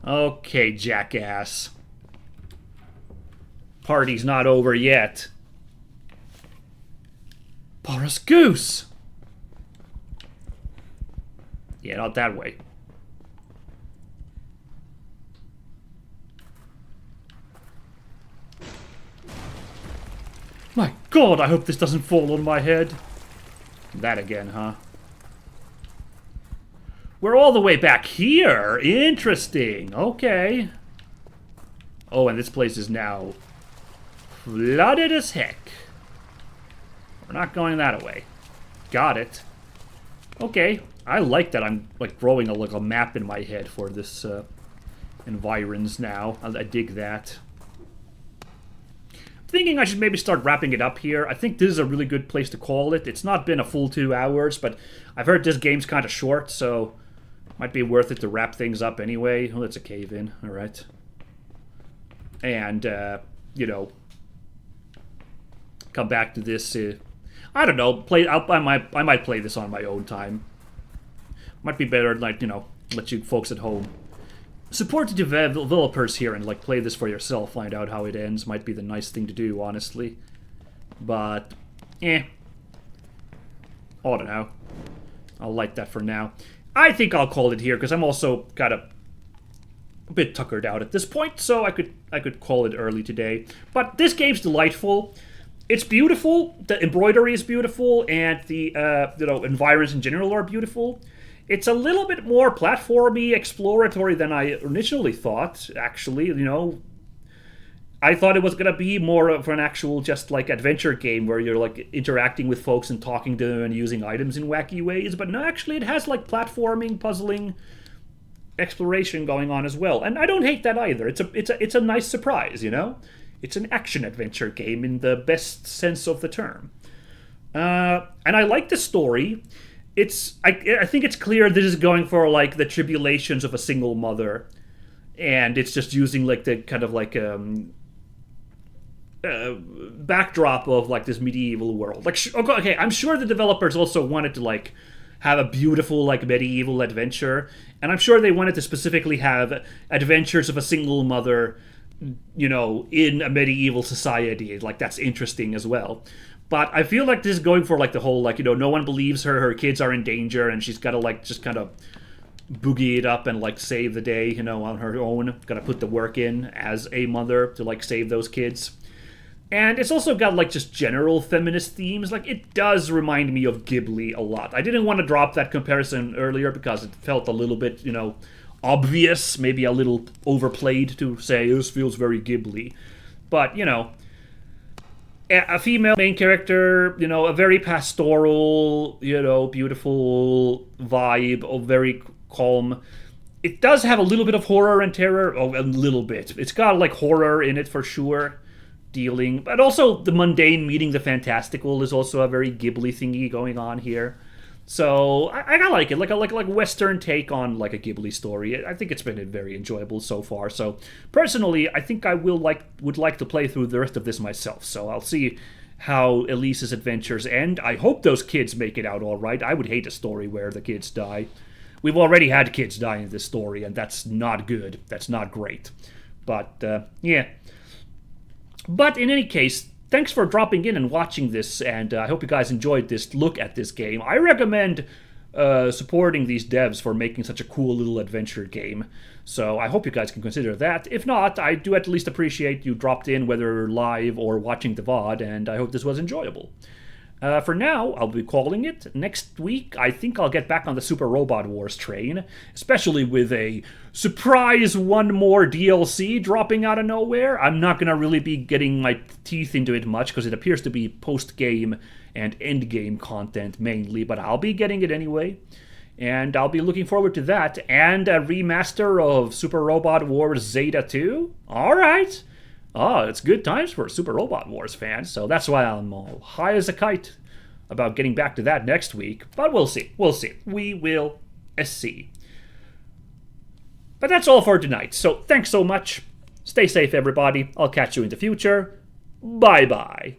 Okay, jackass. Party's not over yet. Boris Goose! Yeah, not that way. My God, I hope this doesn't fall on my head. That again, huh? We're all the way back here. Interesting. Okay. Oh, and this place is now flooded as heck. We're not going that way. Got it. Okay. I like that I'm like growing like a map in my head for this environs now. I dig that. Thinking I should maybe start wrapping it up here. I think this is a really good place to call it. It's not been a full 2 hours, but I've heard this game's kind of short, so might be worth it to wrap things up anyway. Oh, that's a cave-in. All right. And, you know, come back to this. I don't know. I might play this on my own time. Might be better, like, you know, let you folks at home support the developers here and like play this for yourself, find out how it ends. Might be the nice thing to do, honestly. But, I don't know. I'll like that for now. I think I'll call it here because I'm also kind of a bit tuckered out at this point, so I could call it early today. But this game's delightful. It's beautiful. The embroidery is beautiful, and the you know, environs in general are beautiful. It's a little bit more platformy, exploratory than I initially thought, actually, you know. I thought it was going to be more of an actual just, like, adventure game where you're, like, interacting with folks and talking to them and using items in wacky ways. But no, actually, it has, like, platforming, puzzling, exploration going on as well. And I don't hate that either. It's a nice surprise, you know? It's an action-adventure game in the best sense of the term. And I like the story. I think it's clear this is going for like the tribulations of a single mother, and it's just using like the kind of like backdrop of like this medieval world. Like, okay, I'm sure the developers also wanted to like have a beautiful like medieval adventure, and I'm sure they wanted to specifically have adventures of a single mother, you know, in a medieval society. Like, that's interesting as well. But I feel like this is going for, like, the whole, like, you know, no one believes her, her kids are in danger, and she's got to, like, just kind of boogie it up and, like, save the day, you know, on her own. Got to put the work in as a mother to, like, save those kids. And it's also got, like, just general feminist themes. Like, it does remind me of Ghibli a lot. I didn't want to drop that comparison earlier because it felt a little bit, you know, obvious, maybe a little overplayed to say, this feels very Ghibli. But, you know, a female main character, you know, a very pastoral, you know, beautiful vibe, of very calm. It does have a little bit of horror and terror, a little bit. It's got, like, horror in it for sure, dealing, but also the mundane meeting the fantastical is also a very Ghibli thingy going on here. So I like it, like a Western take on like a Ghibli story. I think it's been very enjoyable so far. So personally, I think I would like to play through the rest of this myself. So I'll see how Elise's adventures end. I hope those kids make it out all right. I would hate a story where the kids die. We've already had kids die in this story, and that's not good. That's not great. But yeah. But in any case, thanks for dropping in and watching this, and I hope you guys enjoyed this look at this game. I recommend supporting these devs for making such a cool little adventure game. So I hope you guys can consider that. If not, I do at least appreciate you dropped in, whether live or watching the VOD, and I hope this was enjoyable. For now, I'll be calling it. Next week, I think I'll get back on the Super Robot Wars train, especially with a surprise one more DLC dropping out of nowhere. I'm not going to really be getting my teeth into it much because it appears to be post-game and end-game content mainly, but I'll be getting it anyway. And I'll be looking forward to that. And a remaster of Super Robot Wars Zeta 2? Alright. It's good times for Super Robot Wars fans, so that's why I'm all high as a kite about getting back to that next week. But we'll see. We will see. But that's all for tonight. So thanks so much. Stay safe, everybody. I'll catch you in the future. Bye-bye.